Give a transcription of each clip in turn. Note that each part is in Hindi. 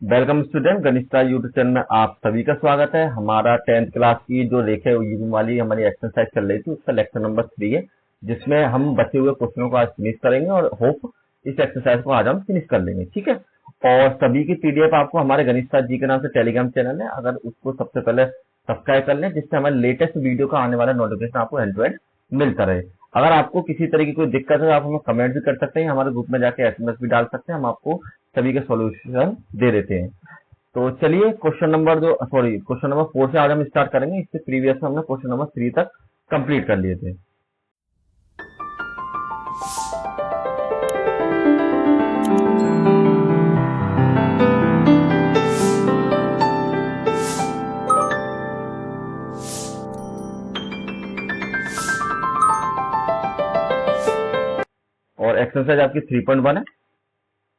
वेलकम स्टूडेंट, गणिता यूट्यूब चैनल में आप सभी का स्वागत है। हमारा 10th क्लास की जो रेखा युग्म वाली हमारी एक्सरसाइज चल रही थी उसका लेक्चर नंबर 3 है, जिसमें हम बचे हुए क्वेश्चनों को आज फिनिश करेंगे और होप इस एक्सरसाइज को आज हम फिनिश कर लेंगे। ठीक है, और सभी की पीडीएफ आपको हमारे गणिता जी के नाम से टेलीग्राम चैनल है, अगर उसको सबसे पहले सब्सक्राइब कर लें जिससे हमारे लेटेस्ट वीडियो का आने वाला नोटिफिकेशन आपको हैंड टू हैंड मिलता रहे। अगर आपको किसी तरह की कोई दिक्कत है आप हमें कमेंट भी कर सकते हैं, हमारे ग्रुप में जाके एसएमएस भी डाल सकते हैं, हम आपको सभी के सॉल्यूशन दे देते हैं। तो चलिए क्वेश्चन नंबर 4 से आज हम स्टार्ट करेंगे। इससे प्रीवियस में हमने क्वेश्चन नंबर 3 तक कंप्लीट कर लिए थे। और एक्सरसाइज आपकी 3.1 है,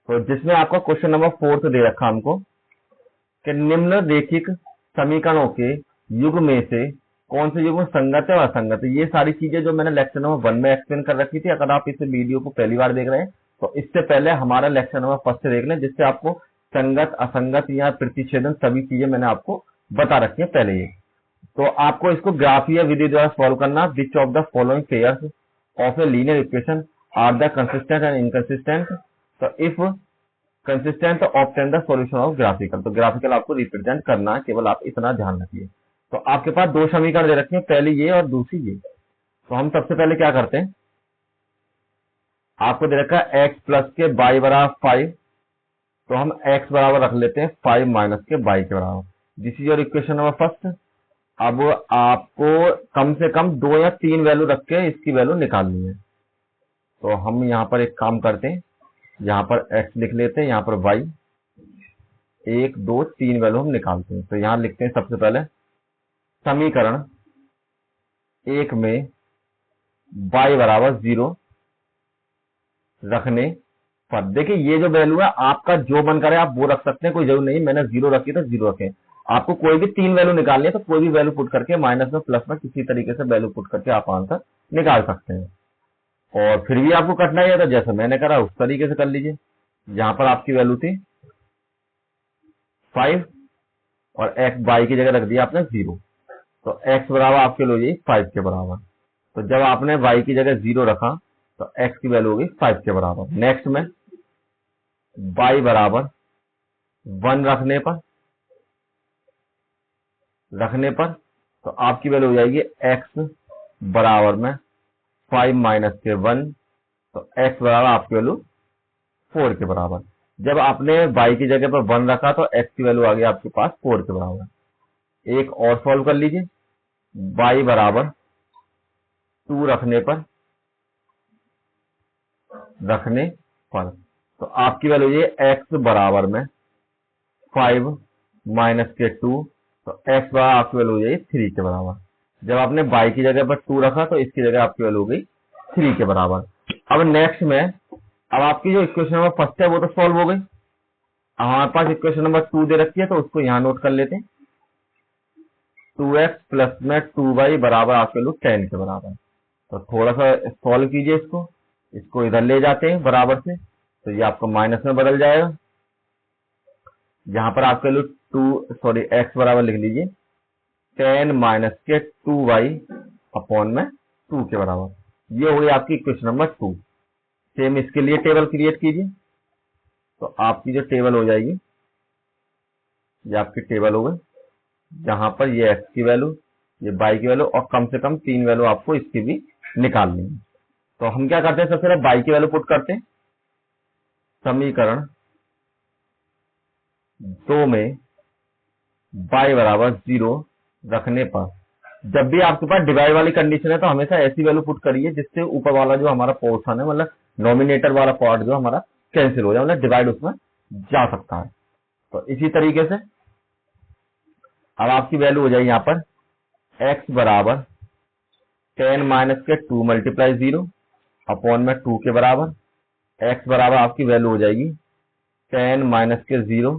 तो जिसमें आपका क्वेश्चन नंबर 4 दे रखा हमको कि निम्न रेखिक समीकरणों के युग्म में से कौन से युग्म संगत है और असंगत है। ये सारी चीजें जो मैंने लेक्चर नंबर 1 में एक्सप्लेन कर रखी थी, अगर आप इस वीडियो को पहली बार देख रहे हैं तो इससे पहले हमारा लेक्चर नंबर 1 से देख लें, जिससे आपको संगत असंगत या प्रतिच्छेदन सभी चीजें मैंने आपको बता रखी है पहले ही। तो आपको इसको ग्राफ या विधि द्वारा सॉल्व करना। Which of the following pairs of a linear equation are the consistent and inconsistent. तो if consistent obtain the solution of graphical. तो ग्राफिकल आपको रिप्रेजेंट करना है, केवल आप इतना ध्यान रखिए। तो आपके पास दो समीकरण दे रखे हैं, पहले ये और दूसरी ये। तो हम सबसे पहले क्या करते हैं, आपको दे रखा है x प्लस के y बराबर 5, तो हम x बराबर रख लेते हैं 5 माइनस के y के बराबर। This is your equation number first. अब आपको कम से कम 2 या 3 वैल्यू रख के इसकी वैल्यू निकालनी है। तो हम यहाँ पर एक काम करते हैं, यहाँ पर x लिख लेते हैं, यहाँ पर y, 1 2 3 वैल्यू हम निकालते हैं। तो यहाँ लिखते हैं सबसे पहले समीकरण 1 में y बराबर 0 रखने पर, देखिए ये जो वैल्यू है आपका जो मन करे आप वो रख सकते हैं, कोई जरूर नहीं मैंने 0 रखी तो 0 रखें। आपको कोई भी 3 वैल्यू निकालनी है तो कोई भी वैल्यू पुट करके माइनस में प्लस में किसी तरीके से वैल्यू पुट करके आप आंसर निकाल सकते हैं। और फिर भी आपको कटना है तो जैसे मैंने करा उस तरीके से कर लीजिए। यहां पर आपकी वैल्यू थी 5 और x y की जगह रख दिया आपने 0, तो x बराबर आपके लो ये 5 के बराबर। तो जब आपने y की जगह 0 रखा तो x की वैल्यू होगी 5 के बराबर। नेक्स्ट में y बराबर 1 रखने पर तो आपकी वैल्यू हो जाएगी x बराबर में 5 माइनस के 1, तो x बराबर आपकी वैल्यू 4 के बराबर। जब आपने y की जगह पर 1 रखा तो x की वैल्यू आ गई आपके पास 4 के बराबर। एक और सॉल्व कर लीजिए, y बराबर 2 रखने पर तो आपकी वैल्यू ये x बराबर में 5 माइनस के 2, तो x बराबर आपकी वैल्यू हो जाएगी 3 के बराबर। जब आपने y की जगह पर 2 रखा तो इसकी जगह आपकी वैल्यू हो गई 3 के बराबर। अब नेक्स्ट में अब आपकी जो इक्वेशन नंबर फर्स्ट है वो तो सॉल्व हो गई। हमारे पास इक्वेशन नंबर 2 दे रखी है तो उसको यहां नोट कर लेते हैं। 2x प्लस में 2y बराबर आपके लोग 10 के बराबर। तो थोड़ा सा सॉल्व कीजिए, इसको इधर ले जाते हैं बराबर से, तो ये आपका माइनस में बदल जाएगा। यहां पर आपके लोग x बराबर लिख लीजिए 10 माइनस के 2y अपॉन में 2 के बराबर। ये हो गई आपकी इक्वेशन नंबर 2। सेम इसके लिए टेबल क्रिएट कीजिए, तो आपकी जो टेबल हो जाएगी ये आपकी टेबल हो गई, जहां पर ये x की वैल्यू, ये y की वैल्यू और कम से कम 3 वैल्यू आपको इसकी भी निकालनी है। तो हम क्या करते हैं, सबसे पहले y की वैल्यू पुट करते हैं। समीकरण 2 में y बराबर 0 रखने पर, जब भी आपके पास डिवाइड वाली कंडीशन है तो हमेशा ऐसी वैल्यू पुट करिए जिससे ऊपर वाला जो हमारा पोर्शन है, मतलब नॉमिनेटर वाला पार्ट जो हमारा कैंसिल हो जाए, मतलब डिवाइड उसमें जा सकता है। तो इसी तरीके से अब आपकी वैल्यू हो जाएगी यहाँ पर x बराबर 10 माइनस के 2 मल्टीप्लाई 0 अपॉन में 2 के बराबर। x बराबर आपकी वैल्यू हो जाएगी 10 माइनस के 0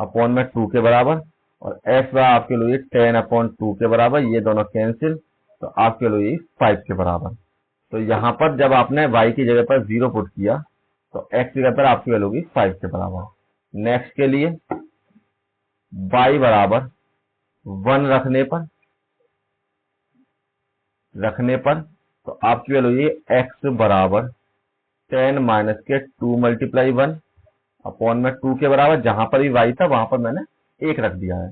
अपॉन में 2 के बराबर, और x बराबर आपके लिए 10 अपॉन 2 के बराबर, ये दोनों कैंसिल, तो आपके लिए 5 के बराबर। तो यहाँ पर जब आपने y की जगह पर 0 पुट किया तो x की जगह पर आपकी वैल्यू होगी 5 के बराबर। नेक्स्ट के लिए y बराबर 1 रखने पर तो आपकी वैल्यू ये x बराबर 10 माइनस के 2 मल्टीप्लाई 1 अपॉन में 2 के बराबर, जहां पर भी y था वहां पर मैंने 1 रख दिया है।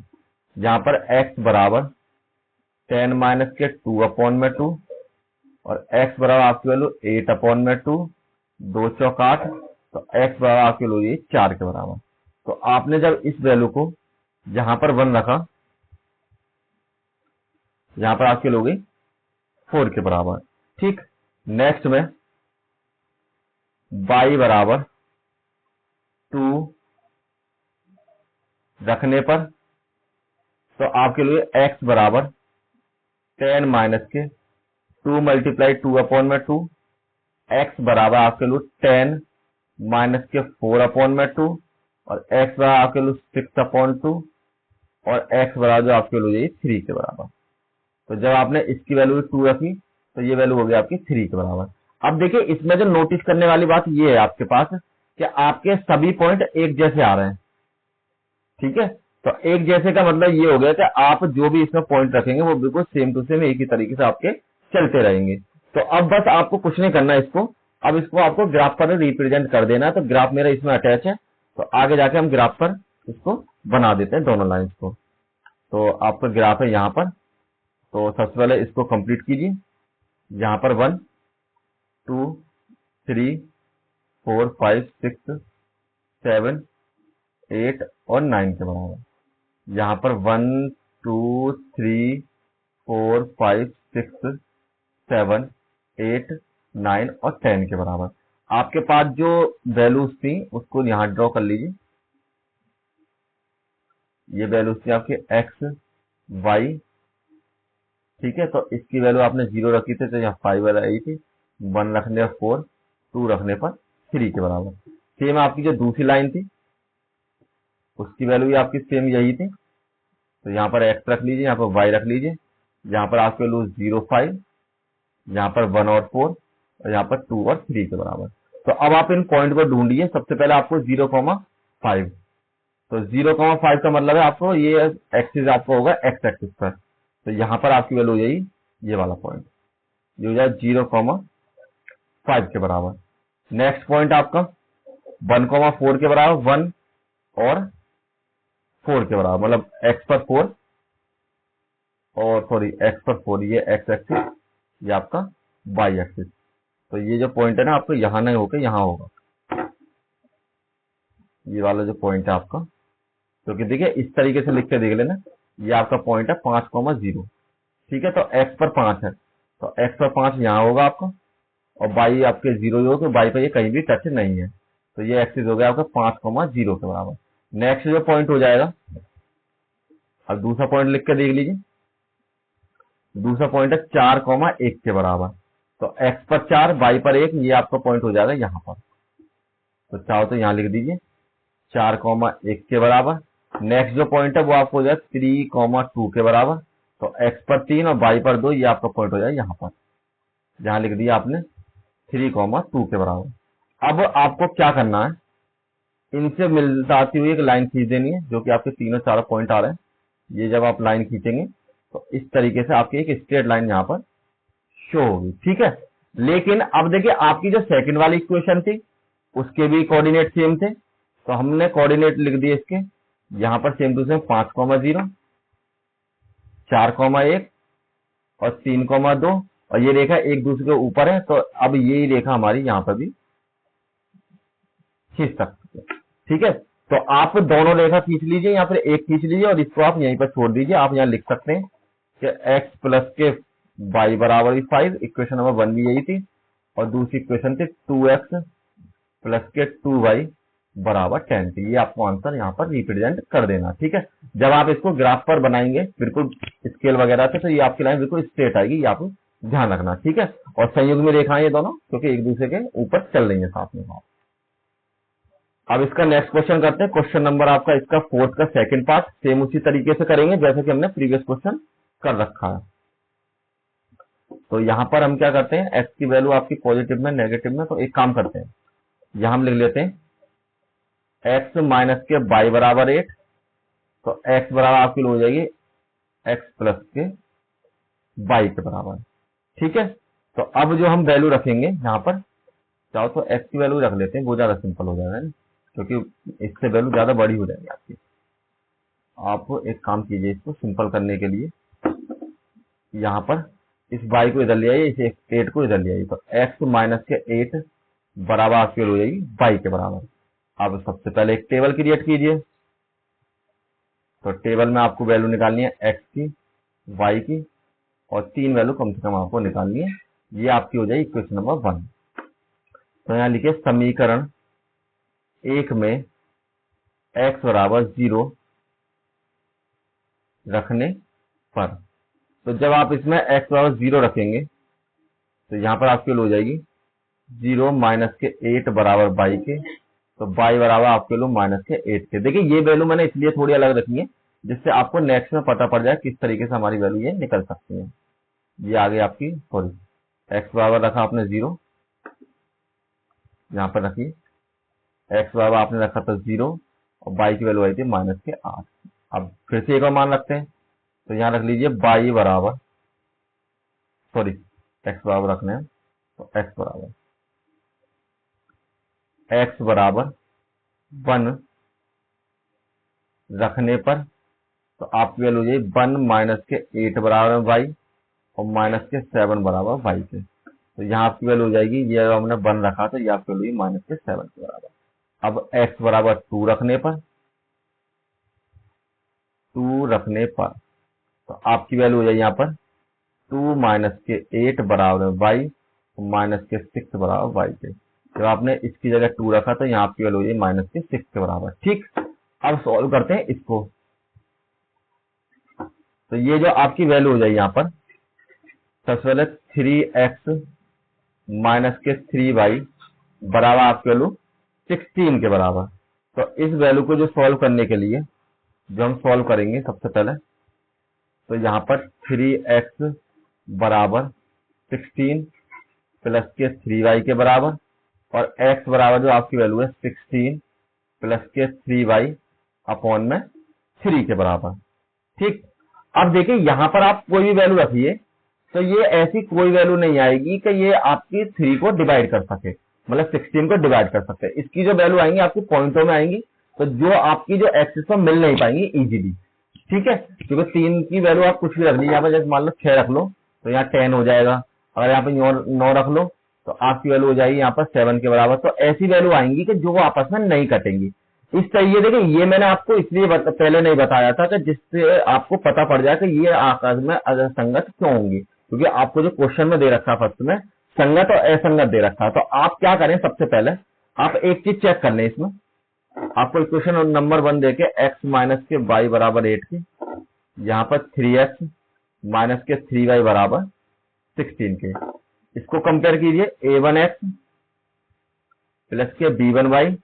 जहां पर x बराबर 10 माइनस के 2 अपॉन में 2 और x बराबर आपकी वैल्यू 8 अपॉन में 2, 2 चौक 8, तो x बराबर आपकी वैल्यू ये 4 के बराबर। तो आपने जब इस वैल्यू को जहां पर 1 रखा, यहां पर आपकी वैल्यू गई 4 के बराबर। ठीक, नेक्स्ट में y बराबर 2 रखने पर तो आपके लिए x बराबर 10 माइनस के 2 मल्टीप्लाई 2 अपॉन में 2, x बराबर आपके लिए 10 माइनस के 4 अपॉन में 2 और x बराबर आपके लिए 6 अपॉन 2 और x बराबर जो आपके लिए 3 के बराबर। तो जब आपने इसकी वैल्यू 2 रखी तो ये वैल्यू हो गई आपकी 3 के बराबर। अब देखिए इसमें जो नोटिस करने वाली बात ये है आपके पास कि आपके सभी पॉइंट एक जैसे आ रहे हैं। ठीक है, तो एक जैसे का मतलब ये हो गया कि आप जो भी इसमें पॉइंट रखेंगे वो बिल्कुल सेम टू सेम एक ही तरीके से आपके चलते रहेंगे। तो अब बस आपको कुछ नहीं करना इसको, अब इसको आपको ग्राफ पर रिप्रेजेंट कर देना है। तो ग्राफ मेरा इसमें अटैच है, तो आगे जाके हम ग्राफ पर इसको बना देते हैं दोनों लाइंस को। तो आपका ग्राफ है यहाँ पर, तो सबसे पहले इसको कंप्लीट कीजिए। यहाँ पर 1 2 3 4 5 6 7 8 और 9 के बराबर। यहाँ पर 1 2 3 4 5 6 7 8 9 और 10 के बराबर। आपके पास जो वैल्यूज थी उसको यहाँ ड्रॉ कर लीजिए। ये वैल्यूज थी आपके x y। ठीक है, तो इसकी वैल्यू आपने 0 रखी थी तो यहाँ 5 आई थी, 1 रखने पर 4, 2 रखने पर 3 के बराबर। सेम आपकी जो दूसरी लाइन थी उसकी वैल्यू भी आपकी सेम यही थी, तो यहाँ पर x रख लीजिए, यहाँ पर y रख लीजिए। यहाँ पर आपकी वैल्यू 0 5, यहाँ पर 1 और 4 और यहाँ पर 2 और 3 के बराबर। तो अब आप इन पॉइंट को ढूंढिए। सबसे पहले आपको 0,5, तो 0,5 का मतलब है आपको ये एक्सिस आपको होगा x एक्सिस पर, तो यहाँ पर आपकी वैल्यू यही ये वाला पॉइंट, ये हो जाए 0,5 के बराबर। नेक्स्ट पॉइंट आपका 1,4 के बराबर, 1 और 4 के बराबर, मतलब x पर 4 और सॉरी x पर 4, ये x एक्सिस, ये आपका y एक्सिस। तो ये जो पॉइंट है ना आपको यहां नहीं होकर यहां होगा, ये वाला जो पॉइंट है आपका। क्योंकि देखिए इस तरीके से लिख के देख लेना, ये आपका पॉइंट है 5,0। ठीक है, तो x पर 5 है, तो x पर 5 यहाँ होगा आपका और y आपके 0 हो, तो y पर ये कहीं भी टच नहीं है, तो ये एक्सिस हो गया आपका 5,0 के बराबर। नेक्स्ट जो पॉइंट हो जाएगा, अब दूसरा पॉइंट लिख के देख लीजिए। दूसरा पॉइंट है 4,1 के बराबर, तो x पर 4 y पर 1, ये आपका पॉइंट हो जाएगा यहाँ पर। तो चाहो तो यहाँ लिख दीजिए 4,1 के बराबर। नेक्स्ट जो पॉइंट है वो आपको हो जाएगा 3,2 के बराबर, तो x पर 3 और y पर 2, ये आपका पॉइंट हो जाएगा यहाँ पर, जहां लिख दिया आपने 3,2 के बराबर। अब आपको क्या करना है, इनसे मिलती हुई एक लाइन खींच देनी है, जो कि आपके तीनों चारों पॉइंट आ रहे हैं। ये जब आप लाइन खींचेंगे तो इस तरीके से आपकी एक स्ट्रेट लाइन यहाँ पर शो होगी। ठीक है, लेकिन अब देखिए आपकी जो सेकंड वाली इक्वेशन थी उसके भी कोऑर्डिनेट सेम थे, तो हमने कोऑर्डिनेट लिख दिए इसके यहाँ पर सेम टू सेम 5,0, 4,1 और 3,2, और ये रेखा एक दूसरे के ऊपर है, तो अब यही रेखा हमारी यहाँ पर भी खींच सकते हैं। ठीक है, तो आप दोनों रेखा खींच लीजिए या फिर एक खींच लीजिए और इसको आप यहीं पर छोड़ दीजिए। आप यहाँ लिख सकते हैं कि x प्लस के y बराबर 5, इक्वेशन नंबर 1 भी यही थी, और दूसरी इक्वेशन थी 2x प्लस के 2y बराबर 10 थी। ये आपको आंसर यहाँ पर रिप्रेजेंट कर देना। ठीक है, जब आप इसको ग्राफ पर बनाएंगे बिल्कुल स्केल वगैरह से, तो ये आपकी लाइन बिल्कुल स्ट्रेट आएगी, ये आप ध्यान रखना। ठीक है, और संयुग में रेखाएं ये दोनों क्योंकि एक दूसरे के ऊपर चल रही है साथ में। अब इसका नेक्स्ट क्वेश्चन करते हैं। क्वेश्चन नंबर आपका इसका 4th का सेकंड पार्ट, सेम उसी तरीके से करेंगे जैसे कि हमने प्रीवियस क्वेश्चन कर रखा है। तो यहां पर हम क्या करते हैं, x की वैल्यू आपकी पॉजिटिव में नेगेटिव में, तो एक काम करते हैं, यहां हम लिख लेते हैं x माइनस के y बराबर 8 तो x बराबर आपकी हो जाएगी x प्लस के y के बराबर। ठीक है, तो अब जो हम वैल्यू रखेंगे यहाँ पर, चाहो तो x की वैल्यू रख लेते हैं, वो ज्यादा सिंपल हो जाएगा ना, क्योंकि इससे वैल्यू ज्यादा बड़ी हो जाएगी आपकी। आप एक काम कीजिए, इसको सिंपल करने के लिए यहाँ पर इस y को इधर ले आइए, इस 8 को इधर ले आइए, तो x माइनस के 8 बराबर आपकी हो जाएगी y के बराबर। अब सबसे पहले एक टेबल क्रिएट कीजिए, तो टेबल में आपको वैल्यू निकालनी है x की, y की, और 3 वैल्यू कम से कम आपको निकालनी है। ये आपकी हो जाएगी इक्वेशन नंबर 1। तो यहाँ लिखिए समीकरण 1 में x बराबर 0 रखने पर, तो जब आप इसमें x बराबर 0 रखेंगे तो यहाँ पर आपकी हो जाएगी 0 माइनस के 8 बराबर y के, तो y बराबर आपके लो माइनस के 8 के। देखिए ये वैल्यू मैंने इसलिए थोड़ी अलग रखी है जिससे आपको नेक्स्ट में पता पड़ जाए किस तरीके से हमारी वैल्यू ये निकल सकती है। ये आगे आपकी सॉरी x बराबर रखा आपने 0, यहाँ पर रखिए x बराबर आपने रखा था 0 और y की वैल्यू आई थी माइनस के 8। अब फिर से एक और मान रखते हैं, तो यहाँ रख लीजिए y बराबर सॉरी x बराबर रखना है, तो x बराबर 1 रखने पर, तो आपकी वैल्यू हो जाएगी 1 माइनस के 8 बराबर y और माइनस के 7 बराबर y के। तो यहाँ आपकी वैल्यू हो जाएगी, ये हमने 1 रखा तो ये आपकी वैल्यू माइनस के 7 के बराबर। अब x बराबर 2 रखने पर, तो आपकी वैल्यू हो जाएगी यहाँ पर 2 माइनस के 8 बराबर y और माइनस के 6 बराबर y के। जब आपने इसकी जगह 2 रखा तो यहाँ आपकी वैल्यू हो जाएगी माइनस के 6 के बराबर। ठीक, अब सॉल्व करते हैं इसको। तो ये जो आपकी वैल्यू हो जाएगी यहाँ पर, सबसे पहले 3x माइनस के 3y बराबर आपकी वैल्यू 16 के बराबर। तो इस वैल्यू को जो सॉल्व करने के लिए जो हम सॉल्व करेंगे सबसे पहले, तो यहाँ पर 3x बराबर 16 प्लस के 3y के बराबर, और x बराबर जो आपकी वैल्यू है 16 प्लस के 3y अपॉन में 3 के बराबर। ठीक, अब देखिए यहाँ पर आप कोई भी वैल्यू रखिए तो ये ऐसी कोई वैल्यू नहीं आएगी कि ये आपकी 3 को डिवाइड कर सके, मतलब 16 को डिवाइड कर सकते हैं। इसकी जो वैल्यू आएंगी आपकी पॉइंटों में आएंगी, तो जो आपकी जो एक्सिस पर मिल नहीं पाएंगी इजीली। ठीक है, क्योंकि 3 की वैल्यू आप कुछ भी रख लीजिए, यहाँ पर जैसे मान लो 6 रख लो तो यहाँ 10 हो जाएगा, अगर यहाँ पे 9 रख लो तो आपकी वैल्यू हो जाएगी यहाँ पर 7 के बराबर। तो ऐसी वैल्यू आएंगी कि जो वो आपस में नहीं कटेंगी। इस तरीके देखिए, ये मैंने आपको इसलिए पहले नहीं बताया था कि जिससे आपको पता पड़ जाए कि ये आपस में असंगत क्यों होंगी, क्योंकि आपको जो क्वेश्चन में दे रखा फर्स्ट में संगत और असंगत दे रखा है। तो आप क्या करें, सबसे पहले आप एक चीज चेक कर लें, इसमें आपको इक्वेशन नंबर 1 देके x माइनस के y बराबर 8 के, यहाँ पर 3x माइनस के 3y बराबर 16 के, इसको कंपेयर कीजिए a1x प्लस के b1y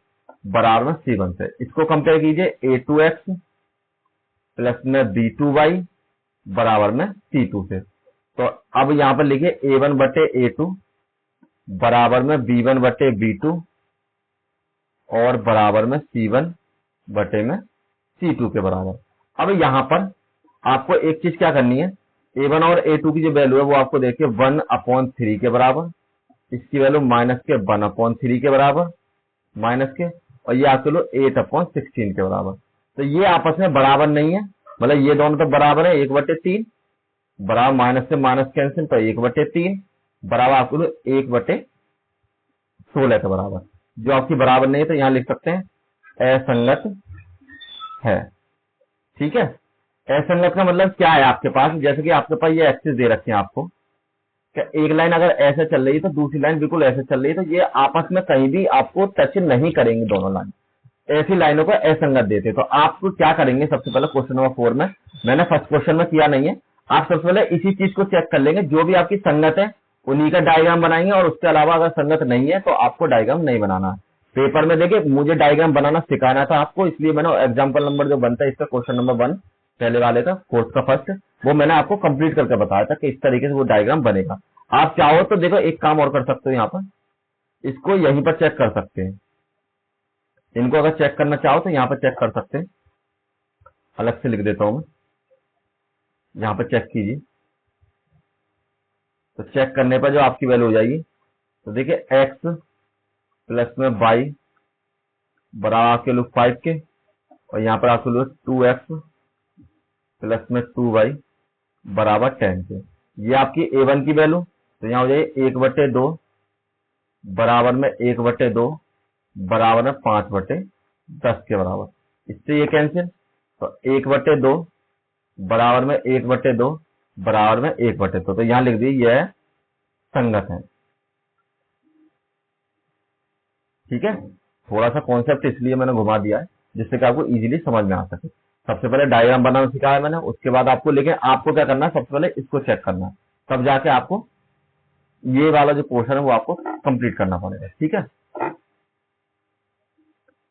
बराबर c1 से, इसको कंपेयर कीजिए a2x प्लस में b2y बराबर में c2 से। तो अब यहां पर लिखिए a1 बटे a2 बराबर में b1 बटे b2 और बराबर में c1 बटे में c2 के बराबर। अब यहां पर आपको एक चीज क्या करनी है, a1 और a2 की जो वैल्यू है वो आपको देखिए 1/3 के बराबर, इसकी वैल्यू माइनस के 1/3 के बराबर माइनस के, और ये आपके लो 8/16 के बराबर। तो ये आपस में बराबर नहीं है, मतलब ये दोनों तो बराबर है 1/3 बराबर माइनस से माइनस कैंसिल, तो 1/3 बराबर आपको 1/16 के बराबर। जो आपकी बराबर नहीं है तो यहां लिख सकते हैं असंगत है। ठीक है, असंगत का मतलब क्या है आपके पास, जैसे कि आपके पास ये एक्सिस दे रखे हैं आपको, कि एक लाइन अगर ऐसे चल रही है तो दूसरी लाइन बिल्कुल ऐसे चल रही है, तो ये आपस में कहीं भी आपको टच नहीं करेंगे दोनों लाइन, ऐसी लाइनों को असंगत देते। तो आपको क्या करेंगे, सबसे पहले क्वेश्चन नंबर 4 में, मैंने फर्स्ट क्वेश्चन में किया नहीं है, आप सबसे पहले इसी चीज को चेक कर लेंगे, जो भी आपकी संगत है उन्हीं का डायग्राम बनाएंगे, और उसके अलावा अगर संगत नहीं है तो आपको डायग्राम नहीं बनाना। पेपर में देखिए मुझे डायग्राम बनाना सिखाना था आपको, इसलिए मैंने एग्जाम्पल नंबर जो बनता है इसका क्वेश्चन नंबर 1 पहले वाले का कोर्स का फर्स्ट, वो मैंने आपको कंप्लीट करके बताया था कि इस तरीके से वो डायग्राम बनेगा। आप चाहो तो देखो एक काम और कर सकते हो, यहाँ पर इसको यहीं पर चेक कर सकते हैं, इनको अगर चेक करना चाहो तो यहाँ पर चेक कर सकते हैं। अलग से लिख देता हूं मैं, यहां पर चेक कीजिए। तो चेक करने पर जो आपकी वैल्यू हो जाएगी, तो देखिए x प्लस में y बराबर आपके लोग 5 के, और यहाँ पर आपके लोग 2x प्लस में 2y बराबर 10 के। ये आपकी a1 की वैल्यू, तो यहाँ हो जाएगी 1/2 बराबर में 1/2 बराबर में 5/10 के बराबर। इससे ये कैंसिल, तो 1/2 बराबर में 1/2 बराबर में 1/2, तो यहाँ लिख दी यह संगत है। ठीक है, थोड़ा सा कॉन्सेप्ट इसलिए मैंने घुमा दिया है जिससे कि आपको इजीली समझ में आ सके। सबसे पहले डायग्राम बनाना सिखाया मैंने, उसके बाद आपको, लेकिन आपको क्या करना है, सबसे पहले इसको चेक करना है, तब जाके आपको ये वाला जो पोर्शन है वो आपको कंप्लीट करना पड़ेगा। ठीक है,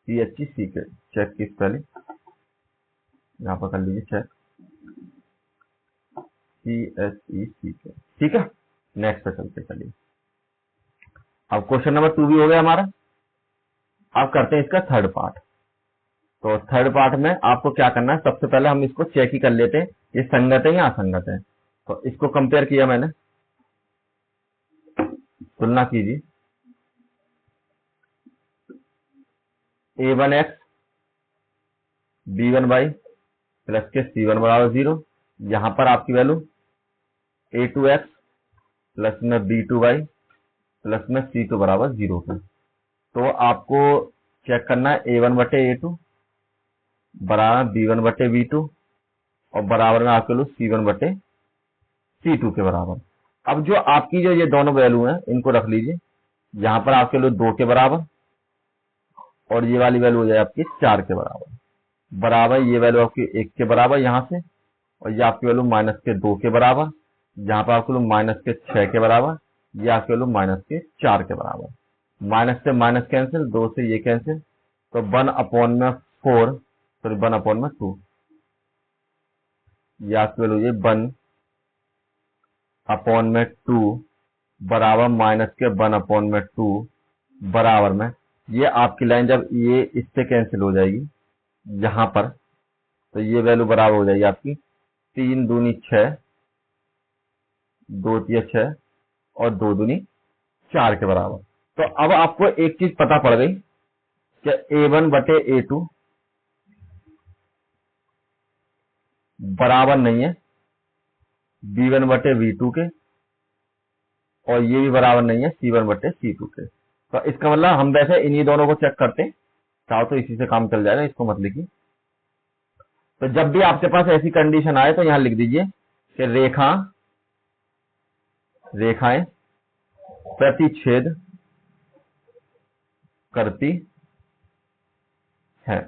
CHE के चेक किस पहले यहाँ पर कर लीजिए चेक, CHE के। ठीक है, नेक्स्ट पे चलते चलिए। अब क्वेश्चन नंबर 2 भी हो गया हमारा। अब करते हैं इसका थर्ड पार्ट। तो थर्ड पार्ट में आपको क्या करना है, सबसे पहले हम इसको चेक ही कर लेते हैं ये संगत है या असंगत है। तो इसको कंपेयर किया मैंने, तुलना कीजिए। a1x b1y प्लस के c1 बराबर 0, यहां पर आपकी वैल्यू a2x प्लस में b2y प्लस में c2 बराबर 0 की। तो आपको चेक करना है a1/a2 बराबर b1/b2 और बराबर में आपके लोग c1/c2 के बराबर। अब जो आपकी जो ये दोनों वैल्यू हैं इनको रख लीजिए, यहां पर आपके लोग 2 के बराबर और ये वाली वैल्यू हो जाए आपकी 4 के बराबर, बराबर ये वैल्यू आपकी 1 के बराबर यहां से, और ये आपकी वैल्यू -2 के बराबर, जहां पर आपके लोग -6 के बराबर, ये आपके वैल्यू -4 के बराबर। माइनस से माइनस कैंसिल, 2 से ये कैंसिल, तो 1/4 सॉरी 1/2, ये आपकी वैल्यू ये 1/2 बराबर -1/2 बराबर में, ये आपकी लाइन जब ये इससे कैंसिल हो जाएगी यहां पर, तो ये वैल्यू बराबर हो जाएगी आपकी 3 दूनी 6, 2 तिया 6 और 2 दूनी 4 के बराबर। तो अब आपको एक चीज पता पड़ गई कि a1/a2 बराबर नहीं है b1/b2 के, और ये भी बराबर नहीं है c1/c2 के। तो इसका मतलब हम वैसे इन्हीं दोनों को चेक करते हैं, चाहो तो इसी से काम चल जाएगा, इसको मत लिखिए। तो जब भी आपके पास ऐसी कंडीशन आए तो यहां लिख दीजिए कि रेखाएं प्रतिच्छेद करती है।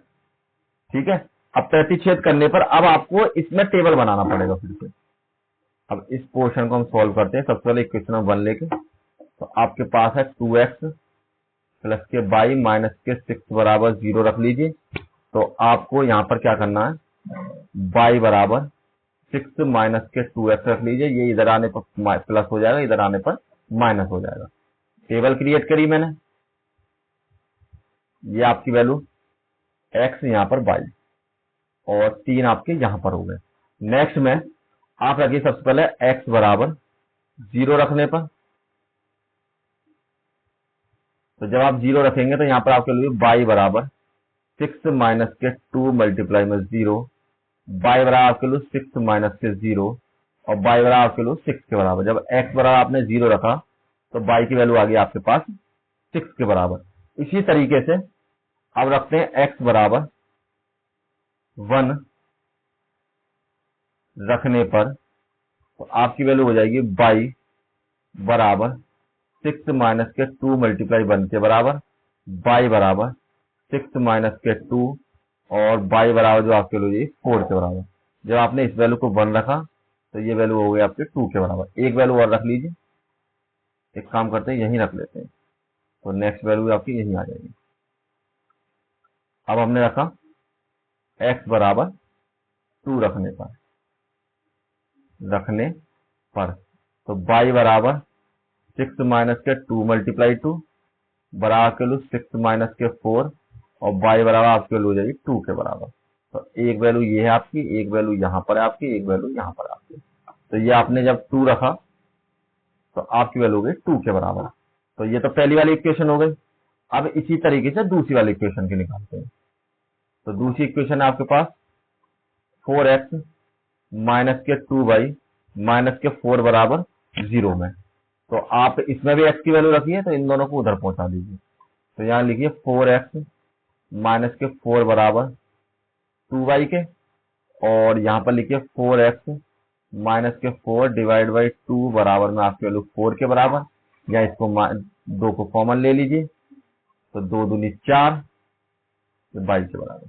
ठीक है, अब प्रतिच्छेद करने पर अब आपको इसमें टेबल बनाना पड़ेगा फिर से। अब इस पोर्शन को हम सॉल्व करते हैं। सबसे पहले इक्वेशन नंबर 1 लेके, तो आपके पास है 2x प्लस के y माइनस के 6 बराबर 0 रख लीजिए। तो आपको यहां पर क्या करना है, y बराबर 6 माइनस के 2x रख लीजिए, ये इधर आने पर प्लस हो जाएगा, इधर आने पर माइनस हो जाएगा। टेबल क्रिएट करी मैंने, ये आपकी वैल्यू x यहां पर y और 3 आपके यहां पर हो गए। नेक्स्ट में आप रखिए सबसे पहले x बराबर 0 रखने पर, तो जब आप 0 रखेंगे तो यहां पर आपके लिए y बराबर 6 माइनस के 2 मल्टीप्लाई में 0, y बराबर आपके लिए 6 माइनस के 0 और y बराबर आपके लिए 6 के बराबर। जब x बराबर आपने 0 रखा तो y की वैल्यू आ गई आपके पास 6 के बराबर। इसी तरीके से अब रखते हैं x बराबर 1 रखने पर, तो आपकी वैल्यू हो जाएगी y बराबर 6 माइनस के 2 मल्टीप्लाई 1 के बराबर, y बराबर 6 माइनस के 2 और y बराबर जो आपके लिए 4 के बराबर। जब आपने इस वैल्यू को 1 रखा तो ये वैल्यू हो गई आपके 2 के बराबर। एक वैल्यू और रख लीजिए, एक काम करते हैं यहीं रख लेते हैं, तो नेक्स्ट वैल्यू आपकी यहीं आ जाएगी। अब हमने रखा x बराबर 2 रखने पर, तो y बराबर 6 माइनस के 2 मल्टीप्लाई 2 बराबर के लो 6 माइनस के 4 और y बराबर आपके लो जाएगी 2 के बराबर। तो एक वैल्यू ये है आपकी, एक वैल्यू यहाँ पर है आपकी, एक वैल्यू यहाँ पर आपकी। तो ये आपने जब 2 रखा तो आपकी वैल्यू हो गई 2 के बराबर। तो ये तो पहली वाली इक्वेशन हो गई। अब इसी तरीके से दूसरी वाली इक्वेशन के निकालते हैं। तो दूसरी इक्वेशन है आपके पास 4x माइनस के 2y माइनस के 4 बराबर 0 में। तो आप इसमें भी x की वैल्यू रखिए, तो इन दोनों को उधर पहुंचा दीजिए। तो यहां लिखिए 4x माइनस के 4 बराबर 2y के, और यहां पर लिखिए 4x माइनस के 4 डिवाइड बाई 2 बराबर में आपकी वैल्यू 4 के बराबर, या इसको 2 को कॉमन ले लीजिए, तो 2 दूनी 4 22 के बराबर,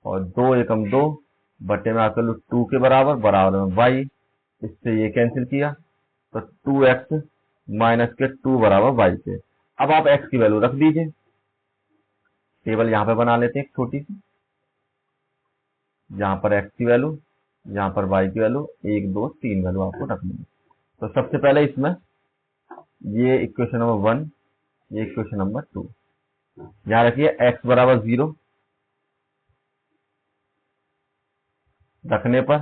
और 2 एकम 2 बटे में आपकी वैल्यू 2 के बराबर, बराबर में 22, इससे ये कैंसिल किया, तो 2x माइनस के 2 बराबर 22 के। अब आप x की वैल्यू रख दीजिए, टेबल यहां पे बना लेते हैं एक छोटी सी, यहां पर x की वैल्यू, यहां पर y की वैल्यू, 1 2 3 वैल्यू आपको रखनी है। तो सबसे पहले इसमें ये इक्वेशन नंबर 1, ये इक्वेशन नंबर 2, यहां रखिए x बराबर 0 रखने पर,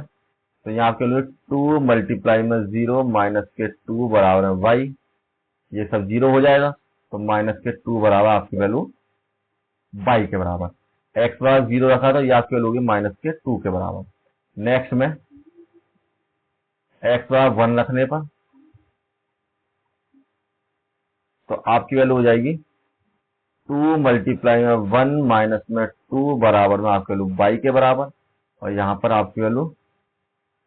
तो यहाँ आपके लिए 2 मल्टीप्लाई में 0 माइनस के 2 बराबर है y, ये सब 0 हो जाएगा, तो माइनस के 2 बराबर आपकी वैल्यू y के बराबर। x बराबर 0 रखा, तो ये आपकी वैल्यू होगी माइनस के 2 के बराबर। नेक्स्ट में x बराबर 1 रखने पर, तो आपकी वैल्यू हो जाएगी 2 मल्टीप्लाई में 1 माइनस में 2 बराबर में आपकी वैल्यू y के बराबर, और यहाँ पर आपकी वैल्यू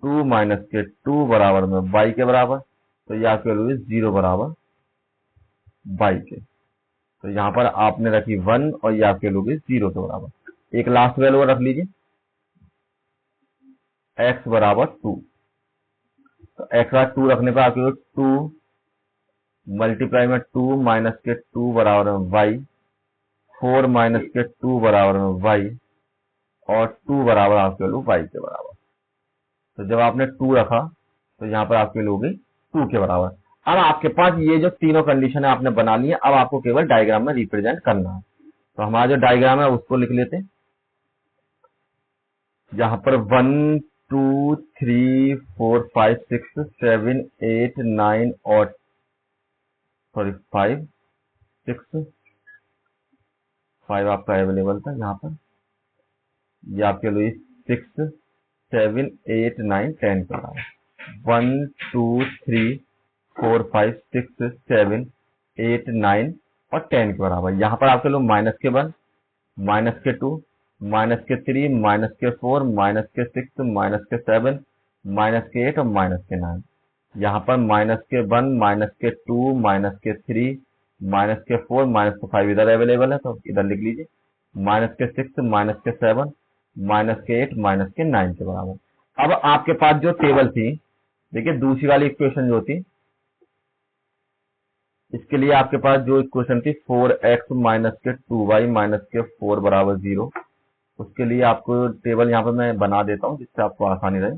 2 माइनस के 2 बराबर में y के बराबर, तो ये आपकी वैल्यू 0 बराबर y के। तो यहाँ पर आपने रखी 1 और ये आपकी वैल्यू 0 के बराबर। एक लास्ट वैल्यू रख लीजिए x बराबर 2, तो x बराबर 2 रखने पर आपकी वैल्यू 2 मल्टीप्लाई में 2 माइनस के 2 बराबर में y, 4 माइनस के 2 बराबर में y, और 2 बराबर आपकी वैल्यू y के बराबर। तो जब आपने 2 रखा, तो यहाँ पर आपकी वैल्यू हो गई 2 के बराबर। अब आपके पास ये जो तीनों कंडीशन है आपने बना ली है, अब आपको केवल डायग्राम में रिप्रेजेंट करना है। तो हमारा जो डायग्राम है उसको लिख लेते हैं। यहाँ पर 1 2 3 4 5 6 7 8 9 और 5 6 5 आपका अवेलेबल था यहाँ पर। ये आपके लिए 6 7 8 9 10 का 1 2 3 4 5 6 7 8 9 और 10 के बराबर। यहाँ पर आपके लोग माइनस के 1 माइनस के 2 माइनस के 3 माइनस के 4 माइनस के 6 माइनस के 7 माइनस के 8 और माइनस के 9। यहाँ पर माइनस के 1 माइनस के 2 माइनस के 3 माइनस के 4 माइनस के 5 इधर अवेलेबल है, तो इधर लिख लीजिए माइनस के 6 माइनस के 7 माइनस के 8 माइनस के 9 के बराबर। अब आपके पास जो टेबल थी, देखिए दूसरी वाली इक्वेशन जो थी, इसके लिए आपके पास जो इक्वेशन थी 4x माइनस के 2y माइनस के 4 बराबर 0, उसके लिए आपको टेबल यहाँ पर मैं बना देता हूँ जिससे आपको आसानी रहे।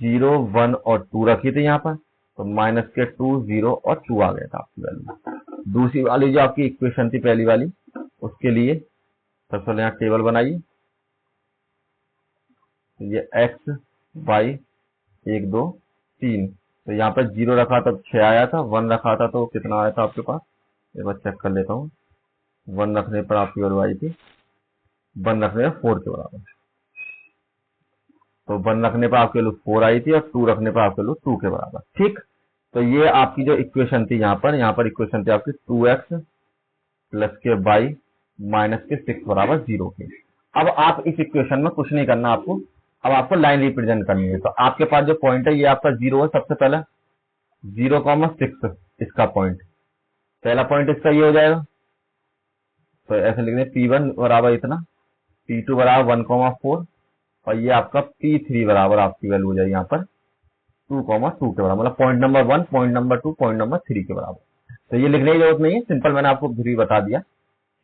0 1 और 2 रखी थी यहाँ पर, तो माइनस के 2 0 और 2 आ गया था आपकी वैल्यू। दूसरी वाली जो आपकी इक्वेशन थी पहली वाली, उसके लिए सबसे पहले यहाँ टेबल बनाइए। ये x y 1 2 3, तो यहाँ पर 0 रखा था 6 आया था, 1 रखा था तो कितना आया था आपके पास, एक बार चेक कर लेता हूँ। 1 रखने पर आपकी वैल्यू आई थी 1 रखने पर 4 के बराबर, तो 1 रखने पर आपकी वैल्यू 4 आई थी और 2 रखने पर आपकी वैल्यू 2 के बराबर। ठीक, तो ये आपकी जो इक्वेशन थी यहाँ पर इक्वेशन थी आपकी 2x प्लस के y माइनस के 6 बराबर 0 के। अब आप इस इक्वेशन में कुछ नहीं करना आपको, अब आपको लाइन रिप्रेजेंट करनी है। तो आपके पास जो पॉइंट है ये आपका 0 है, सबसे पहला 0,6 इसका पॉइंट, पहला पॉइंट इसका ये हो जाएगा। तो ऐसे लिखने P1 बराबर इतना, P2 बराबर 1,4 और ये आपका P3 बराबर आपकी वैल्यू हो जाएगी यहाँ पर 2,2 के बराबर, मतलब point number 1 point number 2 point number 3 के बराबर। तो ये लिखने की जरूरत नहीं है, सिंपल मैंने आपको भी बता दिया।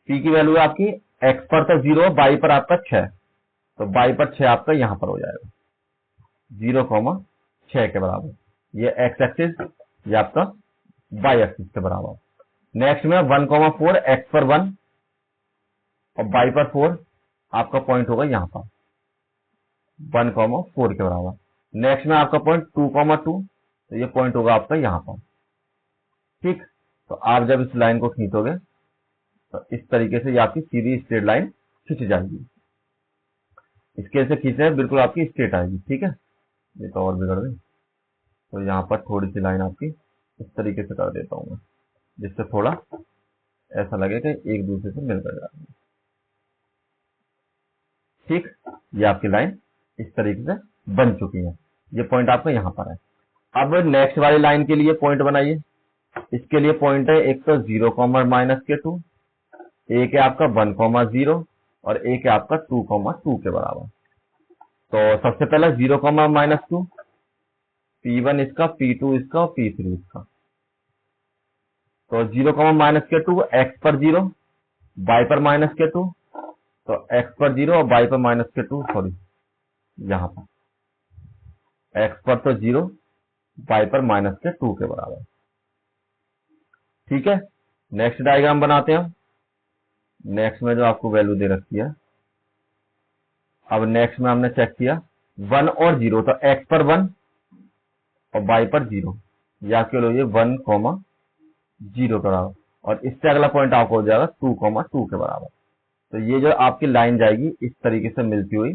P की वैल्यू आपकी x पर तो 0, y पर आपका 6, तो y पर 6 आपका यहाँ पर हो जाएगा 0,6 के बराबर। ये x एक्सिस, ये आपका y एक्सिस के बराबर। नेक्स्ट में 1,4 x पर 1 और y पर 4 आपका पॉइंट होगा यहाँ पर 1,4 के बराबर। नेक्स्ट में आपका पॉइंट 2,2, तो ये पॉइंट होगा आपका यहाँ पर। ठीक, तो आप जब इस लाइन को खींचोगे तो इस तरीके से ये आपकी सीधी स्ट्रेट लाइन खींच जाएगी। इसके से खींचे बिल्कुल आपकी स्ट्रेट आएगी। ठीक है, ये तो और बिगड़ गई, तो यहाँ पर थोड़ी सी लाइन आपकी इस तरीके से कर देता हूँ मैं, जिससे थोड़ा ऐसा लगे कि एक दूसरे से मिलकर जा रही है। ठीक, ये आपकी लाइन इस तरीके से बन चुकी है। ये पॉइंट आपका यहाँ पर है। अब नेक्स्ट वाली लाइन के लिए पॉइंट बनाइए। इसके लिए पॉइंट है एक तो 0, -2, एक है आपका 1, 0 और एक है आपका 2, 2 के बराबर। तो सबसे पहले 0, -2, P1 इसका, P2 इसका और P3 इसका। तो 0, -2 x पर 0, y पर -2, तो x पर 0 और y पर -2, सॉरी यहाँ पर x पर तो 0, y पर -2 के बराबर। ठीक है, नेक्स्ट डायग्राम बनाते हैं। नेक्स्ट में जो आपको वैल्यू दे रखी है, अब नेक्स्ट में हमने चेक किया 1 और 0, तो x पर 1 और y पर 0, या केवल ये 1, 0 के बराबर, और इससे अगला पॉइंट आपको हो जाएगा 2, 2 के बराबर। तो ये जो आपकी लाइन जाएगी इस तरीके से मिलती हुई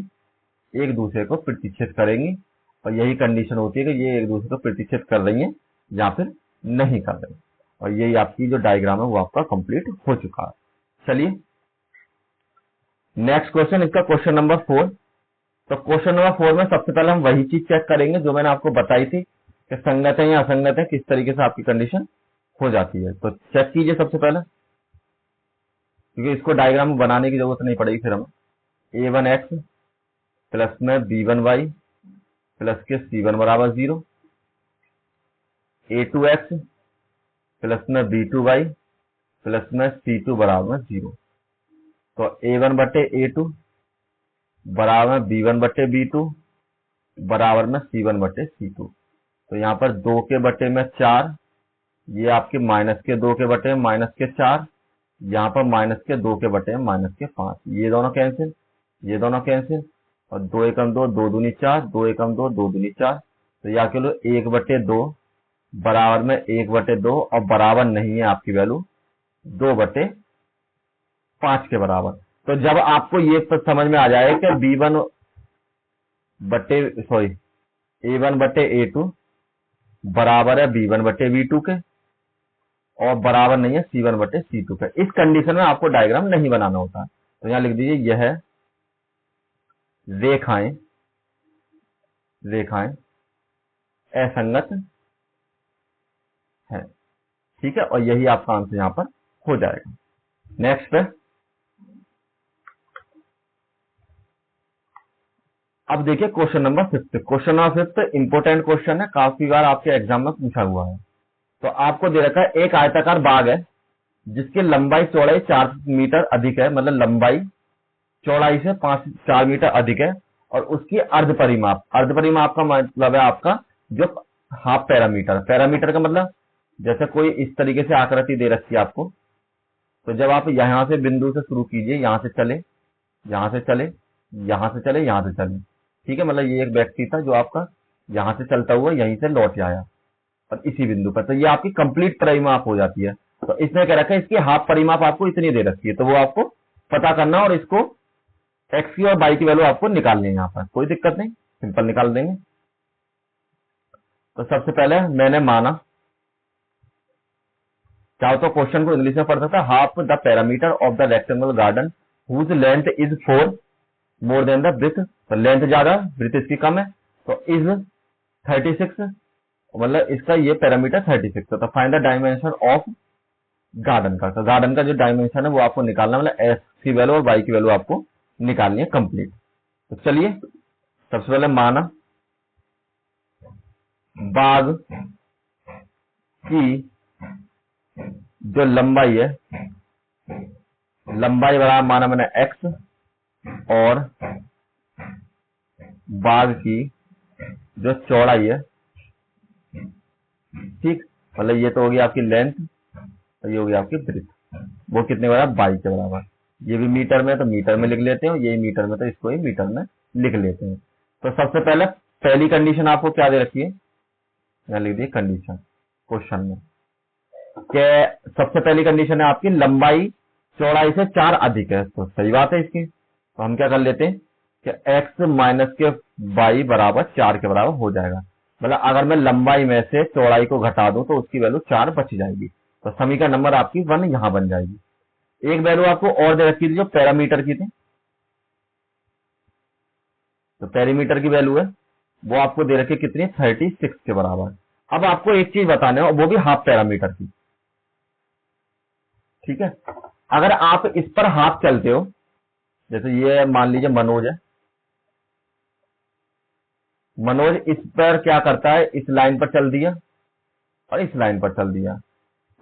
एक दूसरे को प्रतिच्छेद करेंगी, और यही कंडीशन होती है कि ये एक दूसरे को प्रतिच्छेद कर रही है या फिर नहीं कर रही। और यही आपकी जो डायग्राम है वो आपका कंप्लीट हो चुका है। चलिए नेक्स्ट क्वेश्चन, इसका क्वेश्चन नंबर 4। तो क्वेश्चन नंबर 4 में सबसे पहले हम वही चीज चेक करेंगे जो मैंने आपको बताई थी कि संगत है या असंगत है, किस तरीके से आपकी कंडीशन हो जाती है। तो चेक कीजिए सबसे पहले, क्योंकि इसको डायग्राम बनाने की जरूरत नहीं पड़ेगी फिर हमें। a1x प्लस में b1y प्लस के c1 बराबर 0, a2x प्लस में b2y प्लस में c2 बराबर 0। तो a1 बटे a2 बराबर में b1 बटे b2 बराबर में c1 बटे c2। तो यहाँ पर 2 के बटे में 4, ये आपके -2 के बटे में -4, यहाँ पर -2 के बटे में -5, ये दोनों कैंसिल, ये दोनों कैंसिल, और 2 एकम 2, 2 दूनी 4, 2 एकम 2, 2 दूनी 4। तो या के लो 1/2 बराबर में 1/2 और बराबर नहीं है आपकी वैल्यू 2/5 के बराबर। तो जब आपको ये समझ में आ जाए कि a1 बटे a2 बराबर है b1 बटे b2 के और बराबर नहीं है c1 बटे c2 के, इस कंडीशन में आपको डायग्राम नहीं बनाना होता। तो यहां लिख दीजिए यह रेखाएं असंगत है। ठीक है, और यही आपका आंसर यहां पर हो जाएगा। नेक्स्ट है, अब देखिए question number 5। Question number 5 important question है, काफी बार आपके एग्जाम में पूछा हुआ है। तो आपको दे रखा है एक आयताकार बाग है जिसकी लंबाई चौड़ाई 4 मीटर अधिक है, मतलब लंबाई चौड़ाई से 4 मीटर अधिक है, और उसकी अर्ध परिमाप का मतलब है आपका जो हाफ पैरामीटर। पैरामीटर का मतलब जैसे कोई इस तरीके से आकृति दे रखी है आपको, तो जब आप यहां से बिंदु से शुरू कीजिए, यहां से चले, यहां से चले, यहां से चले, यहां से चले। ठीक है, मतलब ये एक व्यक्ति था जो आपका यहां से चलता हुआ यहीं से लौट आया और इसी बिंदु पर, तो ये आपकी कंप्लीट परिमाप हो जाती है। तो इसने कह रखा है इसकी हाफ परिमाप आपको इतनी दे रखी है, तो वो आपको पता करना और इसको एक्स की और वाई की वैल्यू आपको निकालनी है। यहाँ पर कोई दिक्कत नहीं, सिंपल निकाल देंगे। तो सबसे पहले मैंने माना, चाहो तो क्वेश्चन को इंग्लिश में पढ़ सकता है, half the parameter of the rectangular garden whose length is 4 more than the breadth. तो लेंथ ज्यादा, ब्रेथ इसकी कम है, तो इज 36, मतलब इसका ये पैरामीटर 36 है। तो find the dimension of garden का, तो गार्डन का जो डायमेंशन है वो आपको निकालना, मतलब एक्स की वैल्यू और वाई की वैल्यू आपको निकालनी है कंप्लीट। तो चलिए सबसे पहले माना बाग की जो लंबाई है, लंबाई बराबर माना मैंने एक्स, और बाग की जो चौड़ाई है, ठीक, मतलब ये तो होगी आपकी लेंथ और ये होगी आपकी ब्रेथ, वो कितने बराबर 22 के बराबर। ये भी मीटर में तो मीटर में लिख लेते हैं, ये मीटर में तो इसको ही मीटर में लिख लेते हैं। तो सबसे पहले पहली कंडीशन आपको क्या दे रखी है, यहाँ लिख दी कंडीशन क्वेश्चन में, कि सबसे पहली कंडीशन है आपकी लंबाई चौड़ाई से 4 अधिक है। तो सही बात है इसकी, तो हम क्या कर लेते हैं कि x माइनस के y बराबर 4 के बराबर हो जाएगा। मतलब अगर मैं लंबाई में से चौड़ाई को घटा दूं तो उसकी वैल्यू 4 बच जाएगी। तो समीकरण नंबर आपकी 1 यहां बन जाएगी। एक वैल्यू आपको और दे रखी थी जो पैरामीटर की थी, तो पैरामीटर की वैल्यू है वो आपको दे रखी कितनी, 36 के बराबर। अब आपको एक चीज बताने हो, वो भी हाफ पैरामीटर की, ठीक है। अगर आप इस पर हाफ चलते हो, जैसे ये मान लीजिए मनोज है, मनोज इस पर क्या करता है, इस लाइन पर चल दिया और इस लाइन पर चल दिया,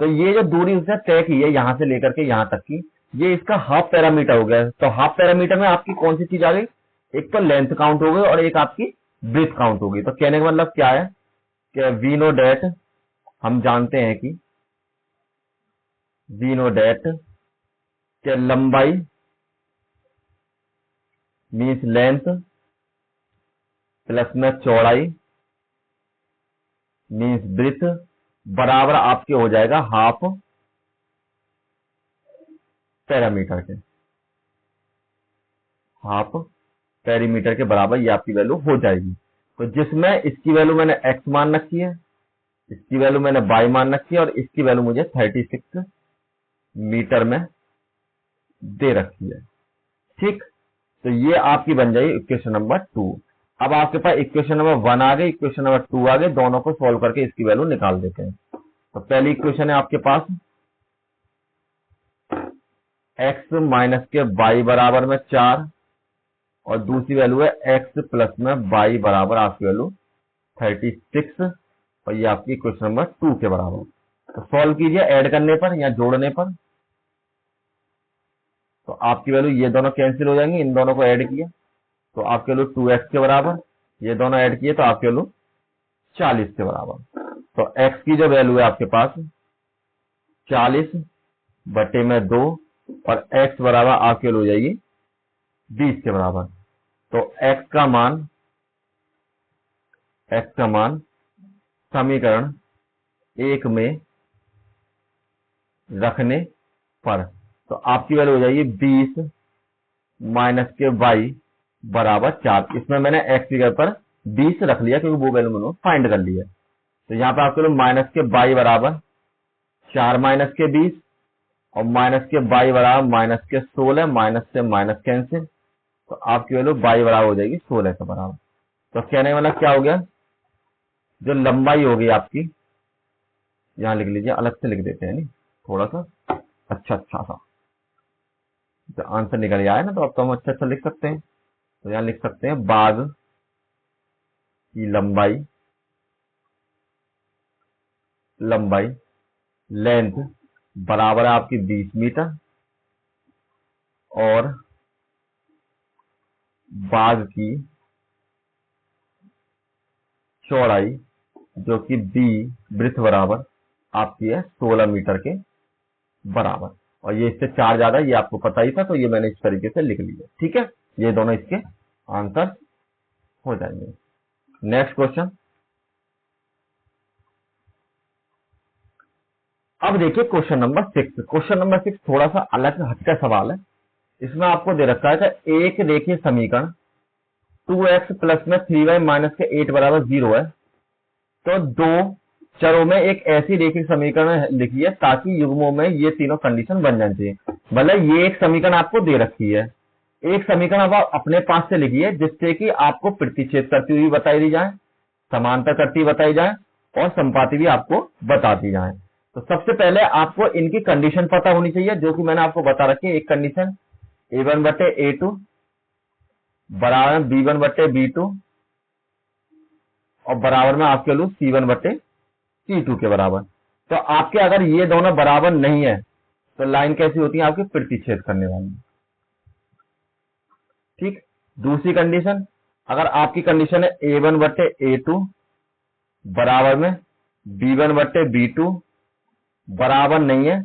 तो ये जो दूरी उसने तय की है यहां से लेकर के यहां तक की, ये इसका हाफ पैरामीटर हो गया। तो हाफ पैरामीटर में आपकी कौन सी चीज आ गई, एक तो लेंथ काउंट हो गई और एक आपकी ब्रीथ काउंट होगी। तो कहने का मतलब क्या है कि वी नो डेट, हम जानते हैं कि वी नो डेट के लंबाई मीन्स लेंथ प्लस में चौड़ाई मीन्स ब्रीथ बराबर आपके हो जाएगा हाफ पैरामीटर के, हाफ पैरामीटर के बराबर ये आपकी वैल्यू हो जाएगी। तो जिसमें इसकी वैल्यू मैंने x मान रखी है, इसकी वैल्यू मैंने y मान रखी है और इसकी वैल्यू मुझे 36 मीटर में दे रखी है, ठीक। तो ये आपकी बन जाएगी इक्वेशन नंबर 2। अब आपके पास इक्वेशन नंबर 1 आ गई, इक्वेशन नंबर 2 आ गई, दोनों को सॉल्व करके इसकी वैल्यू निकाल देते हैं। तो पहली इक्वेशन है आपके पास x माइनस के y बराबर में 4 और दूसरी वैल्यू है x प्लस में y बराबर आपकी वैल्यू 36 और ये आपकी इक्वेशन नंबर 2 के बराबर। तो सॉल्व कीजिए ऐड करने पर या जोड़ने पर, तो आपकी वैल्यू ये दोनों कैंसिल हो जाएंगी, इन दोनों को ऐड किया तो आपकी वैल्यू 2x के बराबर, ये दोनों ऐड किए तो आपकी वैल्यू 40 के बराबर। तो x की जो वैल्यू है आपके पास 40 बटे में 2 और x बराबर आपकी वैल्यू हो जाएगी 20 के बराबर। तो x का मान समीकरण 1 में रखने पर तो आपकी वैल्यू हो जाएगी 20 माइनस के y बराबर 4। इसमें मैंने x की जगह पर 20 रख लिया क्योंकि वो वैल्यू मैंने फाइंड कर ली है। तो यहाँ पे आपके माइनस के y बराबर 4 माइनस के 20 और माइनस के y बराबर माइनस के 16, माइनस से माइनस कैंसिल, तो आपकी वैल्यू y बराबर हो जाएगी 16 के बराबर। तो कहने वाला क्या हो गया, जो लंबाई होगी आपकी, यहां लिख लीजिए, अलग से लिख देते हैं नहीं थोड़ा सा अच्छा सा, तो आंसर निकल आया ना, तो अब तो हम अच्छा लिख सकते हैं। तो यहां लिख सकते हैं बाग की लंबाई लेंथ बराबर है आपकी 20 मीटर और बाग की चौड़ाई जो कि ब्रीथ बराबर आपकी है 16 मीटर के बराबर, और ये इससे 4 ज्यादा, ये आपको पता ही था, तो ये मैंने इस तरीके से लिख लिया, ठीक है। ये दोनों इसके आंसर हो जाएंगे। नेक्स्ट क्वेश्चन, अब देखिए क्वेश्चन नंबर 6। क्वेश्चन नंबर 6 थोड़ा सा अलग हटका सवाल है। इसमें आपको दे रखा है कि एक रेखीय समीकरण 2x प्लस में 3y माइनस के 8 बराबर 0 है, तो दो चरों में एक ऐसी रेखीय समीकरण लिखिए ताकि युग्मों में ये तीनों कंडीशन बन जानी चाहिए। मतलब ये एक समीकरण आपको दे रखी है, एक समीकरण अब आप अपने पास से लिखिए जिससे कि आपको प्रतिच्छेद करती हुई बताई दी जाए, समांतर करती बताई जाए और संपाती भी आपको बता दी जाए। तो सबसे पहले आपको इनकी कंडीशन पता होनी चाहिए, जो कि मैंने आपको बता रखी है। एक कंडीशन a1 बटे a2 बराबर b1 बटे b2 और बराबर में आपके लू c1 बटे c2 के बराबर। तो आपके अगर ये दोनों बराबर नहीं है तो लाइन कैसी होती है आपकी, प्रतिच्छेद करने वाली, ठीक। दूसरी कंडीशन, अगर आपकी कंडीशन है a1 बटे a2 बराबर में b1 बटे b2 बराबर नहीं है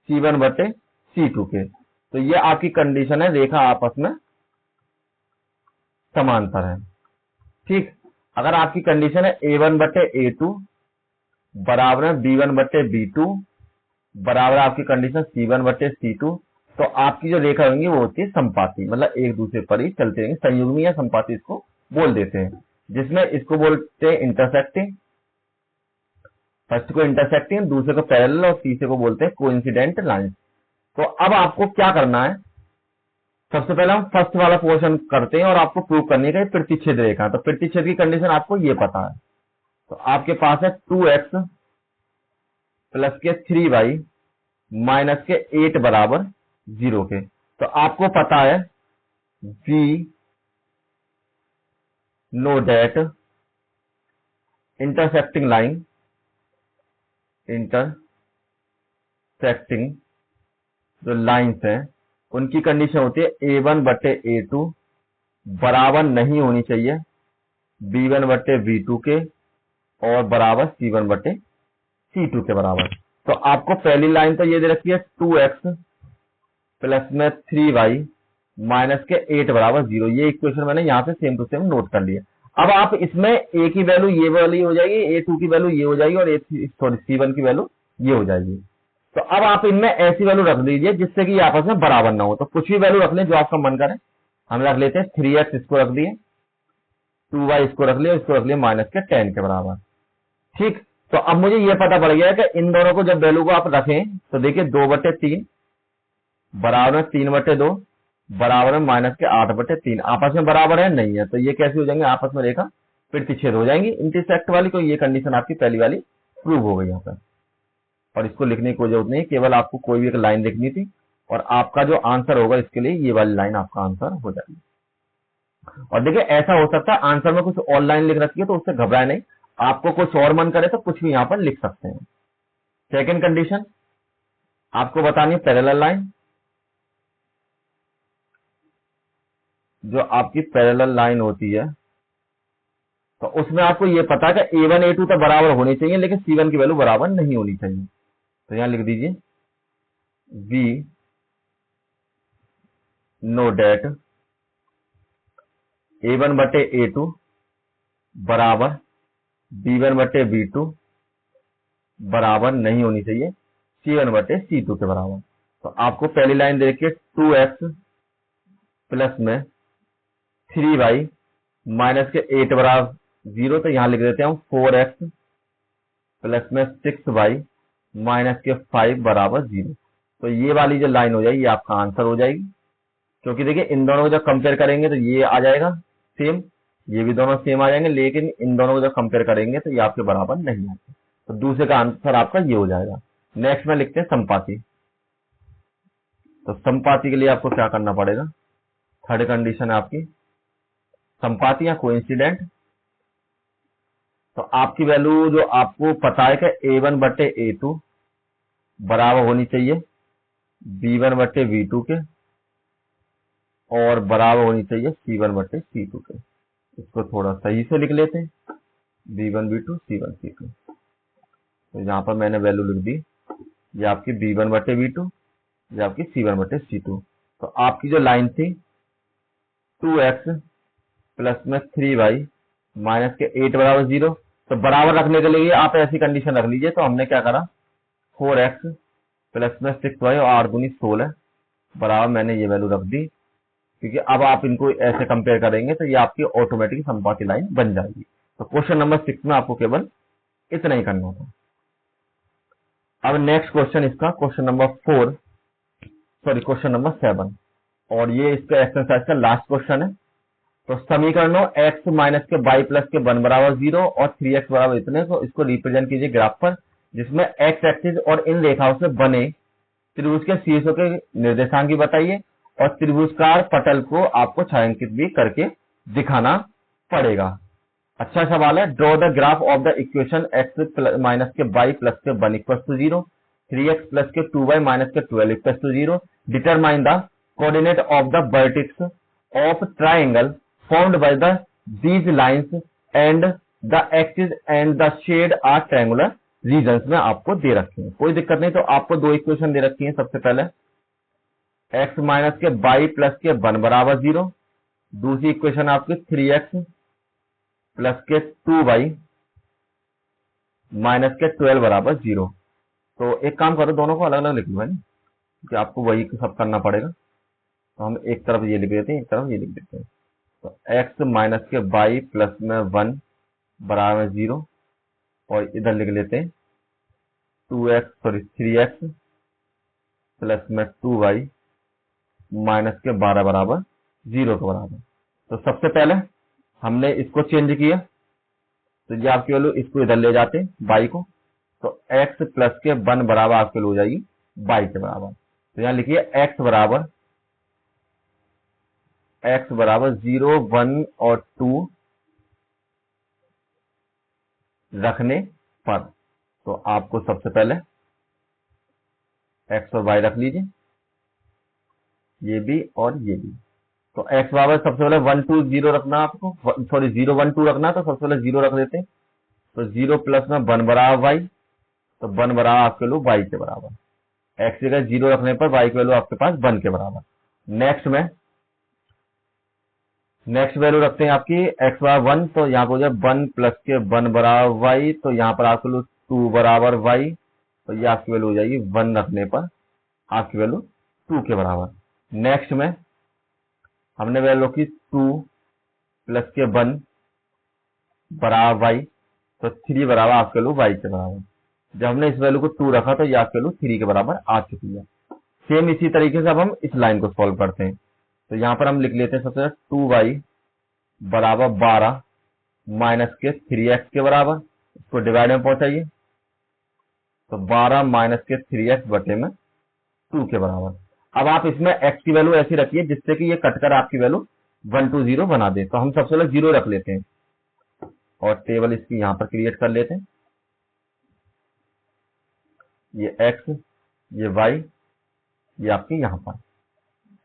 c1 बटे c2 के, तो ये आपकी कंडीशन है, रेखा आपस में समांतर है। ठीक, अगर आपकी कंडीशन है A1 बटे A2 बराबर है B1 बटे B2 बराबर आपकी कंडीशन C1 बटे C2, तो आपकी जो रेखा होंगी वो होती है संपाती, मतलब एक दूसरे पर ही चलते रहेंगे, संयुग्मी या संपाती इसको बोल देते हैं, जिसमें इसको बोलते हैं इंटरसेक्टिंग, फर्स्ट को इंटरसेक्टिंग, दूसरे को पैरेलल और तीसरे को बोलते हैं कोइंसिडेंट लाइन। तो अब आपको क्या करना है, सबसे पहले हम फर्स्ट वाला पोर्शन करते हैं और आपको प्रूव करने का प्रतिच्छेद रेखा। तो प्रतिच्छेद की कंडीशन आपको ये पता है, तो आपके पास है 2x प्लस के 3y माइनस के 8 बराबर 0 के। तो आपको पता है V know that intersecting line, intersecting जो लाइंस हैं उनकी कंडीशन होती है A1 बटे A2 बराबर नहीं होनी चाहिए B1 बटे B2 के और बराबर C1 बटे C2 के बराबर। तो आपको पहली लाइन तो ये दे रखी है 2x प्लस में 3y माइनस के 8 बराबर 0, ये इक्वेशन मैंने यहां पे सेम टू सेम नोट कर लिया। अब आप इसमें a की वैल्यू ये वाली हो जाएगी, A2 की वैल्यू ये हो जाएगी और C1 की वैल्यू ये हो जाएगी। तो अब आप इनमें ऐसी वैल्यू रख दीजिए जिससे कि आपस में बराबर ना हो। तो कुछ भी वैल्यू रख लें जो आपका मन करे, हम रख लेते हैं 3x इसको रख दिए, 2y इसको रख लिया, इसको रख लिया माइनस के 10 के बराबर। ठीक, तो अब मुझे यह पता पड़ गया कि इन दोनों को जब वैल्यू को आप रखें तो देखिए 2 बटे 3 बराबर में 3 बटे 2 बराबर में माइनस के 8 बटे 3, आपस में बराबर है नहीं है, तो ये कैसे हो जाएंगे, आपस में रेखा प्रतिच्छेद हो जाएंगी इंटरसेक्ट वाली। तो ये कंडीशन आपकी पहली वाली प्रूव हो गई यहाँ पर, और इसको लिखने की कोई जरूरत नहीं, केवल आपको कोई भी एक लाइन लिखनी थी और आपका जो आंसर होगा इसके लिए ये वाली लाइन आपका आंसर हो जाएगी। और देखिए ऐसा हो सकता है आंसर में कुछ और लाइन लिख रखी है तो उससे घबराए नहीं, आपको कुछ और मन करे तो कुछ भी यहां पर लिख सकते हैं। सेकंड कंडीशन आपको बतानी है पैरेलल लाइन, जो आपकी पैरेलल लाइन होती है तो उसमें आपको ये पता है कि A1 A2 तो बराबर होने चाहिए लेकिन C1 की वैल्यू बराबर नहीं होनी चाहिए। तो यहां लिख दीजिए V नो डेट A1 बटे A2 बराबर B1 बटे B2 बराबर नहीं होनी चाहिए C1 बटे C2 के बराबर। तो आपको पहली लाइन देखिए 2x प्लस में 3y माइनस के 8 बराबर 0, तो यहां लिख देते हैं हम 4x प्लस में 6y माइनस के 5 बराबर 0। तो ये वाली जो लाइन हो जाएगी ये आपका आंसर हो जाएगी, क्योंकि देखिए इन दोनों को जब कंपेयर करेंगे तो ये आ जाएगा सेम, ये भी दोनों सेम आ जाएंगे, लेकिन इन दोनों को जब कंपेयर करेंगे तो ये आपके बराबर नहीं आते, तो दूसरे का आंसर आपका ये हो जाएगा। नेक्स्ट में लिखते हैं संपाती। तो संपाती के लिए आपको क्या करना पड़ेगा, थर्ड कंडीशन है आपकी संपाती या कोइंसिडेंट। तो आपकी वैल्यू जो आपको पता है कि A1 बटे A2 बराबर होनी चाहिए B1 बटे B2 के और बराबर होनी चाहिए C1 बटे C2 के। इसको थोड़ा सही से लिख लेते हैं, B1 B2 C1 C2। तो यहां पर मैंने वैल्यू लिख दी, ये आपकी B1 बटे B2, ये आपकी C1 बटे C2। तो आपकी जो लाइन थी 2x प्लस में 3y माइनस के 8 बराबर 0, तो बराबर रखने के लिए आप ऐसी कंडीशन रख लीजिए। तो हमने क्या करा 4x प्लस में 6y और 8 दूनी 16 बराबर मैंने ये वैल्यू रख दी, क्योंकि अब आप इनको ऐसे कंपेयर करेंगे तो ये आपकी ऑटोमेटिक संपाती लाइन बन जाएगी। तो क्वेश्चन नंबर 6 में आपको केवल इतना ही करना था। अब नेक्स्ट क्वेश्चन इसका क्वेश्चन नंबर 7, और ये इसका एक्सरसाइज का लास्ट क्वेश्चन है। तो समीकरणों x माइनस के y प्लस के 1 बराबर 0 और 3x बराबर इतने को इसको रिप्रेजेंट कीजिए ग्राफ पर, जिसमें x एक्सिस और इन रेखाओं से बने त्रिभुज के शीर्षों के निर्देशांक भी बताइए और त्रिभुजकार पटल को आपको छायांकित भी करके दिखाना पड़ेगा। अच्छा सवाल है। Draw the graph of the equation x minus के y प्लस के 1 इक्वल टू 0, 3x प्लस के 2y माइनस के 12 equal to 0, determine the coordinate of the vertex of triangle formed by these lines and the axis and the shade are triangular regions में आपको दे रखे हैं। कोई दिक्कत नहीं। तो आपको दो इक्वेशन दे रखी है। सबसे पहले x माइनस के बाई प्लस के 1 बराबर 0। दूसरी इक्वेशन आपकी 3x प्लस के 2y माइनस के 12 बराबर 0। तो एक काम करो, दोनों को अलग अलग लिख लो है ना, क्योंकि आपको वही सब करना पड़ेगा। तो हम एक तरफ ये लिख देते हैं, एक तरफ ये लिख देते हैं। तो x माइनस के बाई प्लस में 1 बराबर 0, और इधर लिख लेते हैं 3x प्लस में 2y माइनस के 12 बराबर 0 के बराबर। तो सबसे पहले हमने इसको चेंज किया, तो ये आपकी वैल्यू इसको इधर ले जाते हैं y को, तो x प्लस के 1 बराबर आपके हो जाएगी y के बराबर। तो यहां लिखिए x बराबर 0, 1 और 2 रखने पर। तो आपको सबसे पहले x और y रख लीजिए, ये भी और ये भी। तो x बराबर सबसे पहले 1 2 0 रखना आपको, सॉरी 0 1 2 रखना, तो सबसे पहले 0 रख देते हैं। तो 0 प्लस में 1 बराबर y, तो 1 बराबर आपके लो y के बराबर। x जगह 0 रखने पर y की वैल्यू आपके पास 1 के बराबर। नेक्स्ट वैल्यू रखते हैं आपकी x बराबर 1, तो यहाँ पर हो जाए 1 प्लस के 1 बराबर y, तो यहाँ पर आपके लो 2 बराबर y, तो ये आपकी वैल्यू हो जाएगी 1 रखने पर आपकी वैल्यू 2 के बराबर। नेक्स्ट में हमने वैल्यू की 2 प्लस के 1 बराबर y, तो 3 बराबर आपके वैल्यू y के बराबर। जब हमने इस वैल्यू को 2 रखा तो ये आपके वैल्यू 3 के बराबर आ चुकी है। सेम इसी तरीके से अब हम इस लाइन को सॉल्व करते हैं। तो यहां पर हम लिख लेते हैं सबसे पहले 2y बराबर 12 माइनस के 3x के बराबर, इसको डिवाइड में पहुंचाइए, तो 12 माइनस के 3x बटे में 2 के बराबर। अब आप इसमें x की वैल्यू ऐसी रखिए जिससे कि ये कटकर आपकी वैल्यू 1 2 0 बना दे। तो हम सबसे पहले 0 रख लेते हैं और टेबल इसकी यहां पर क्रिएट कर लेते हैं। ये x, ये y, ये आपके यहां पर।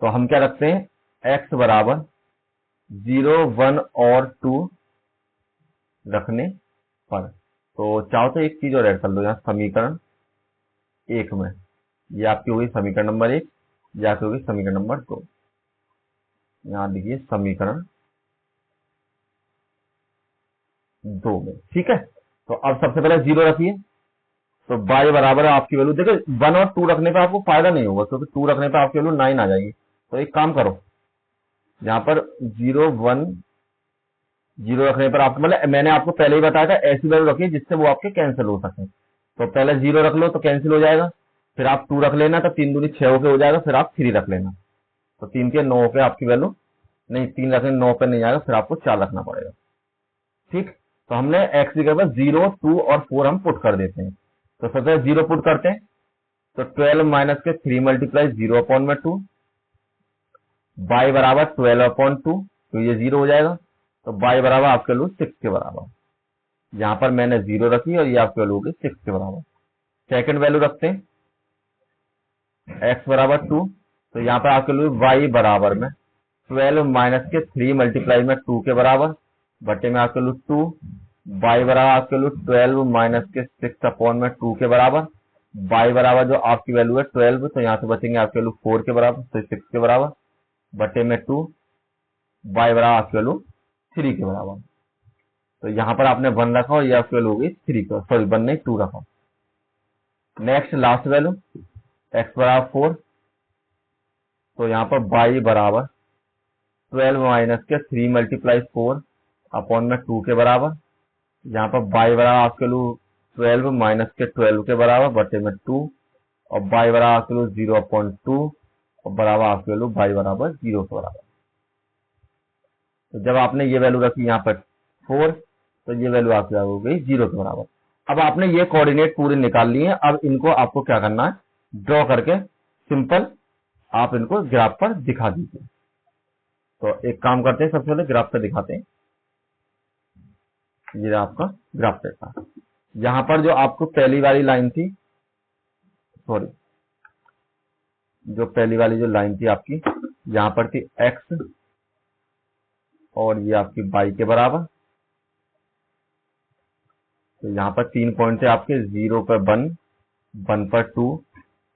तो हम क्या रखते हैं, x बराबर 0 1 और 2 रखने पर। तो चाहो तो एक चीज और ऐड कर लो यहाँ समीकरण 1 में, ये आपकी होगी समीकरण नंबर 1, ये आपकी होगी समीकरण नंबर 2। यहां देखिए समीकरण 2 में, ठीक है। तो अब सबसे पहले 0 रखिए, तो y बराबर आपकी वैल्यू देखो 1 और 2 रखने पर आपको फायदा नहीं होगा, क्योंकि 2 रखने पर आपकी वैल्यू 9 आ जाएगी। तो एक काम करो, यहाँ पर 0 1 0 रखने पर आपको, मतलब मैंने आपको पहले ही बताया था ऐसी वैल्यू रखिए जिससे वो आपके कैंसिल हो सके। तो पहले 0 रख लो तो कैंसिल हो जाएगा, फिर आप 2 रख लेना, तो 3 दूनी 6 होके हो जाएगा, फिर आप 3 रख लेना, तो 3 के 9 पे आपकी वैल्यू नहीं, 3 रखने 9 पे नहीं आएगा, फिर आपको 4 रखना पड़ेगा, ठीक। तो हमने x की जगह 0 2 और 4 हम पुट कर देते हैं। तो सबसे 0 पुट करते हैं, तो 12 माइनस के 3 मल्टीप्लाई 0 अपॉन में 2, y बराबर 12 अपॉन 2, तो ये 0 हो जाएगा। तो y बराबर आपके लो 6 के बराबर। यहां पर मैंने 0 रखी और ये आपके वैल्यू होगी 6 के बराबर। सेकंड वैल्यू रखते हैं x बराबर 2, तो यहां पर आपके लिए y बराबर में 12 माइनस के 3 मल्टीप्लाई में 2 के बराबर बटे में आपके लिए 2, y बराबर आपके लिए 12 माइनस के 6 अपॉन में 2 के बराबर, y बराबर जो आपकी वैल्यू है 12, तो यहाँ से बचेंगे आपके लिए 4 के बराबर, तो 6 के बराबर बटे में 2, y बराबर आपकी वैल्यू 3 के बराबर। तो यहां पर आपने 1 रखा और ये आपकी वैल्यू होगी 3 का, सॉरी 1 नहीं 2 रखा। नेक्स्ट लास्ट वैल्यू x बराबर 4, तो यहाँ पर y बराबर 12 माइनस के 3 मल्टीप्लाई 4 अपॉन में 2 के बराबर, यहाँ पर y बराबर आपके लिए 12 माइनस के 12 के बराबर बटे में 2, और y बराबर आपके लिए 0 अपॉन 2, और बराबर आपके लिए y बराबर 0 के बराबर। तो जब आपने ये वैल्यू रखी यहाँ पर 4, तो ये वैल्यू आपकी हो गई 0 के बराबर। अब आपने ये कोऑर्डिनेट पूरे निकाल लिए, अब इनको आपको क्या करना है, ड्रॉ करके सिंपल आप इनको ग्राफ पर दिखा दीजिए। तो एक काम करते हैं, सबसे पहले ग्राफ पे दिखाते हैं। ये आपका ग्राफ पे था, यहां पर जो आपको पहली वाली लाइन थी, सॉरी जो पहली वाली जो लाइन थी आपकी, यहां पर थी x और ये आपकी y के बराबर। तो यहां पर 3 पॉइंट थे आपके, 0 पर 1, 1 पर 2,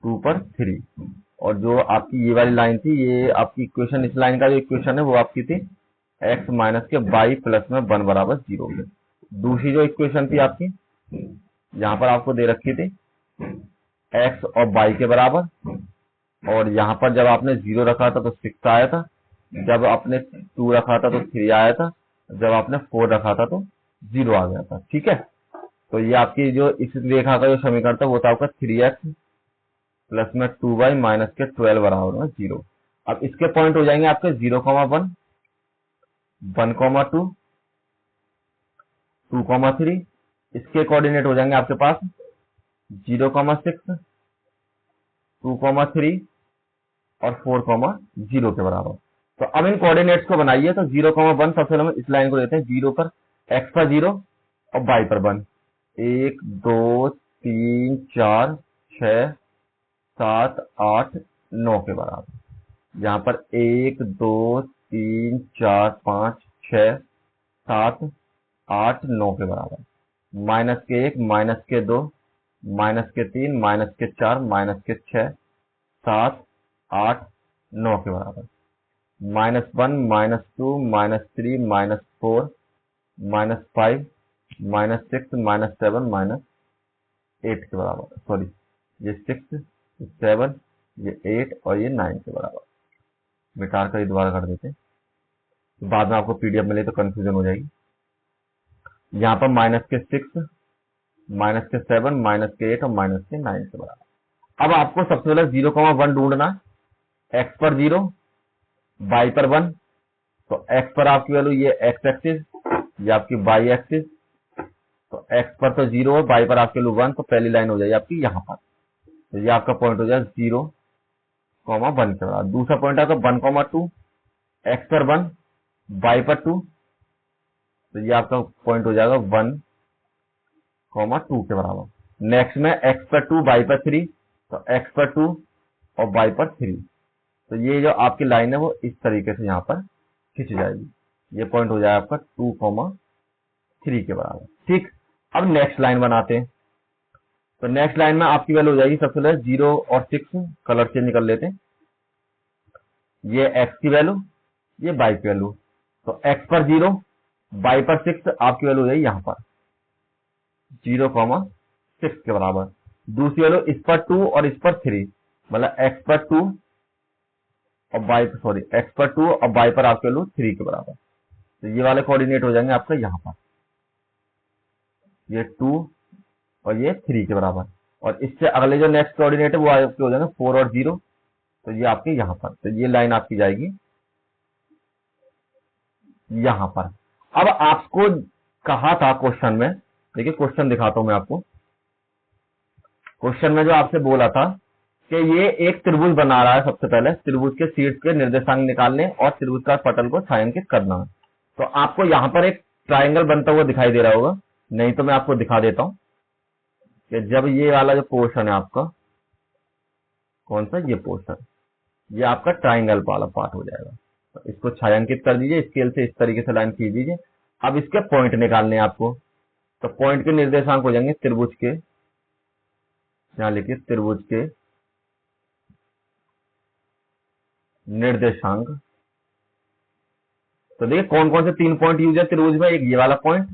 2 पर 3। और जो आपकी ये वाली लाइन थी, ये आपकी इक्वेशन, इस लाइन का जो इक्वेशन है वो आपकी थी x माइनस के बाई प्लस में 1 बराबर 0 के। दूसरी जो इक्वेशन थी आपकी यहाँ पर आपको दे रखी थी x और y के बराबर, और यहाँ पर जब आपने 0 रखा था तो 6 आया था, जब आपने 2 रखा था तो 3 आया था, जब आपने 4 रखा था तो 0 आ गया था। ठीक है, तो ये आपकी जो इस रेखा का जो समीकरण था वो था आपका 3x प्लस में 2y माइनस के 12 बराबर में 0। अब इसके पॉइंट हो जाएंगे आपके 0,1, 1,2, 2,3। इसके कोऑर्डिनेट हो जाएंगे आपके पास 0,6, 2,3 और 4,0 के बराबर। तो अब इन कोऑर्डिनेट्स को बनाइए। तो 0,1 सबसे पहले हम इस लाइन को लेते हैं, 0 पर x पर 0 और y पर 1, 1 2 3 4 6 7 8 9 के बराबर। यहाँ पर 1 2 3 4 5 6 7 8 9 के बराबर। माइनस के 1 माइनस के 2 माइनस के 3 माइनस के 4 माइनस के 6 7 8 9 के बराबर। -1 -2 -3 -4 -5 -6 -7 -8 के बराबर। सॉरी, ये 6 7 ये 8 और ये 9 के बराबर। बेकार का ये दोबारा कर देते हैं, बाद में आपको पीडीएफ मिले तो कंफ्यूजन हो जाएगी। यहाँ पर -6 -7 -8 और -9 के बराबर। अब आपको सबसे पहले 0,1 ढूंढना, x पर 0 y पर 1। तो x पर आपकी वैल्यू ये x एक्सिस, ये आपकी y एक्सिस। तो x पर तो 0 है, y पर आपकी वैल्यू 1, तो पहली लाइन हो जाएगी आपकी यहाँ पर। तो ये आपका पॉइंट हो जाएगा 0,1 के बराबर। दूसरा पॉइंट आपका 1,2, x पर 1 y पर 2। तो ये आपका पॉइंट हो जाएगा 1,2 के बराबर। नेक्स्ट में x पर 2 y पर 3, तो x पर 2 और y पर 3। तो ये जो आपकी लाइन है वो इस तरीके से यहाँ पर खिंच जाएगी। ये पॉइंट हो जाएगा आपका 2,3 के बराबर। ठीक, अब नेक्स्ट लाइन बनाते हैं। तो नेक्स्ट लाइन में आपकी वैल्यू हो जाएगी सबसे पहले 0 और 6, कलर चेंज कर लेते हैं। ये x की वैल्यू, ये y की वैल्यू। तो x पर 0 y पर 6 आपकी वैल्यू हो जाएगी यहाँ पर 0,6 के बराबर। दूसरी वैल्यू इस पर 2 और इस पर 3, मतलब x पर 2 और x पर 2 और y पर आपकी वैल्यू 3 के बराबर। तो ये वाले कोऑर्डिनेट हो जाएंगे आपका यहाँ पर, ये 2 और ये 3 के बराबर। और इससे अगले जो नेक्स्ट कोऑर्डिनेट है वो आपके हो जाएंगे 4 और 0। तो ये आपके यहाँ पर, तो ये लाइन आपकी जाएगी यहाँ पर। अब आपको कहा था क्वेश्चन में, देखिए क्वेश्चन दिखाता हूं मैं आपको। क्वेश्चन में जो आपसे बोला था कि ये एक त्रिभुज बना रहा है, सबसे पहले त्रिभुज के शीर्ष के निर्देशांक निकालने और त्रिभुज का पटल को छायांकित करना है। तो आपको यहाँ पर एक ट्राइंगल बनता हुआ दिखाई दे रहा होगा, नहीं तो मैं आपको दिखा देता हूं कि जब ये वाला जो पोर्शन है आपका, कौन सा, ये पोर्शन, ये आपका ट्राइंगल वाला पार्ट हो जाएगा। तो इसको छायांकित कर दीजिए स्केल से, इस तरीके से लाइन खींच दीजिए। अब इसके पॉइंट निकालने हैं आपको। तो पॉइंट के निर्देशांक हो जाएंगे त्रिभुज के, यहां लिखिए त्रिभुज के निर्देशांक। तो देखिए कौन कौन से 3 पॉइंट यूज है त्रिभुज में, एक ये वाला पॉइंट,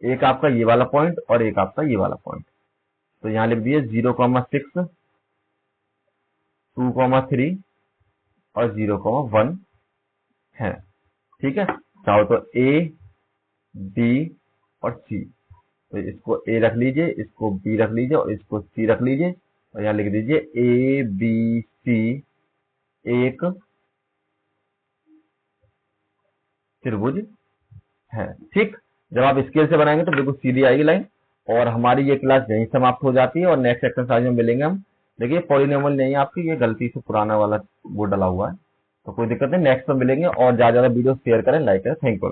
एक आपका ये वाला पॉइंट और एक आपका ये वाला पॉइंट। तो यहां लिख दिए 0,6, 2,3 और 0,1 है। ठीक है, चाहो तो A, B और C। तो इसको A रख लीजिए, इसको B रख लीजिए और इसको C रख लीजिए, और यहां लिख दीजिए A B C एक त्रिभुज है। ठीक, जब आप स्केल से बनाएंगे तो बिल्कुल सीधी आएगी लाइन। और हमारी ये क्लास यहीं समाप्त हो जाती है और नेक्स्ट एक्सरसाइज में मिलेंगे हम। देखिए पॉलिनोमियल नहीं है आपकी, ये गलती से पुराना वाला वो डला हुआ है, तो कोई दिक्कत नहीं, नेक्स्ट में मिलेंगे। और ज्यादा वीडियो शेयर करें, लाइक करें। Thank you.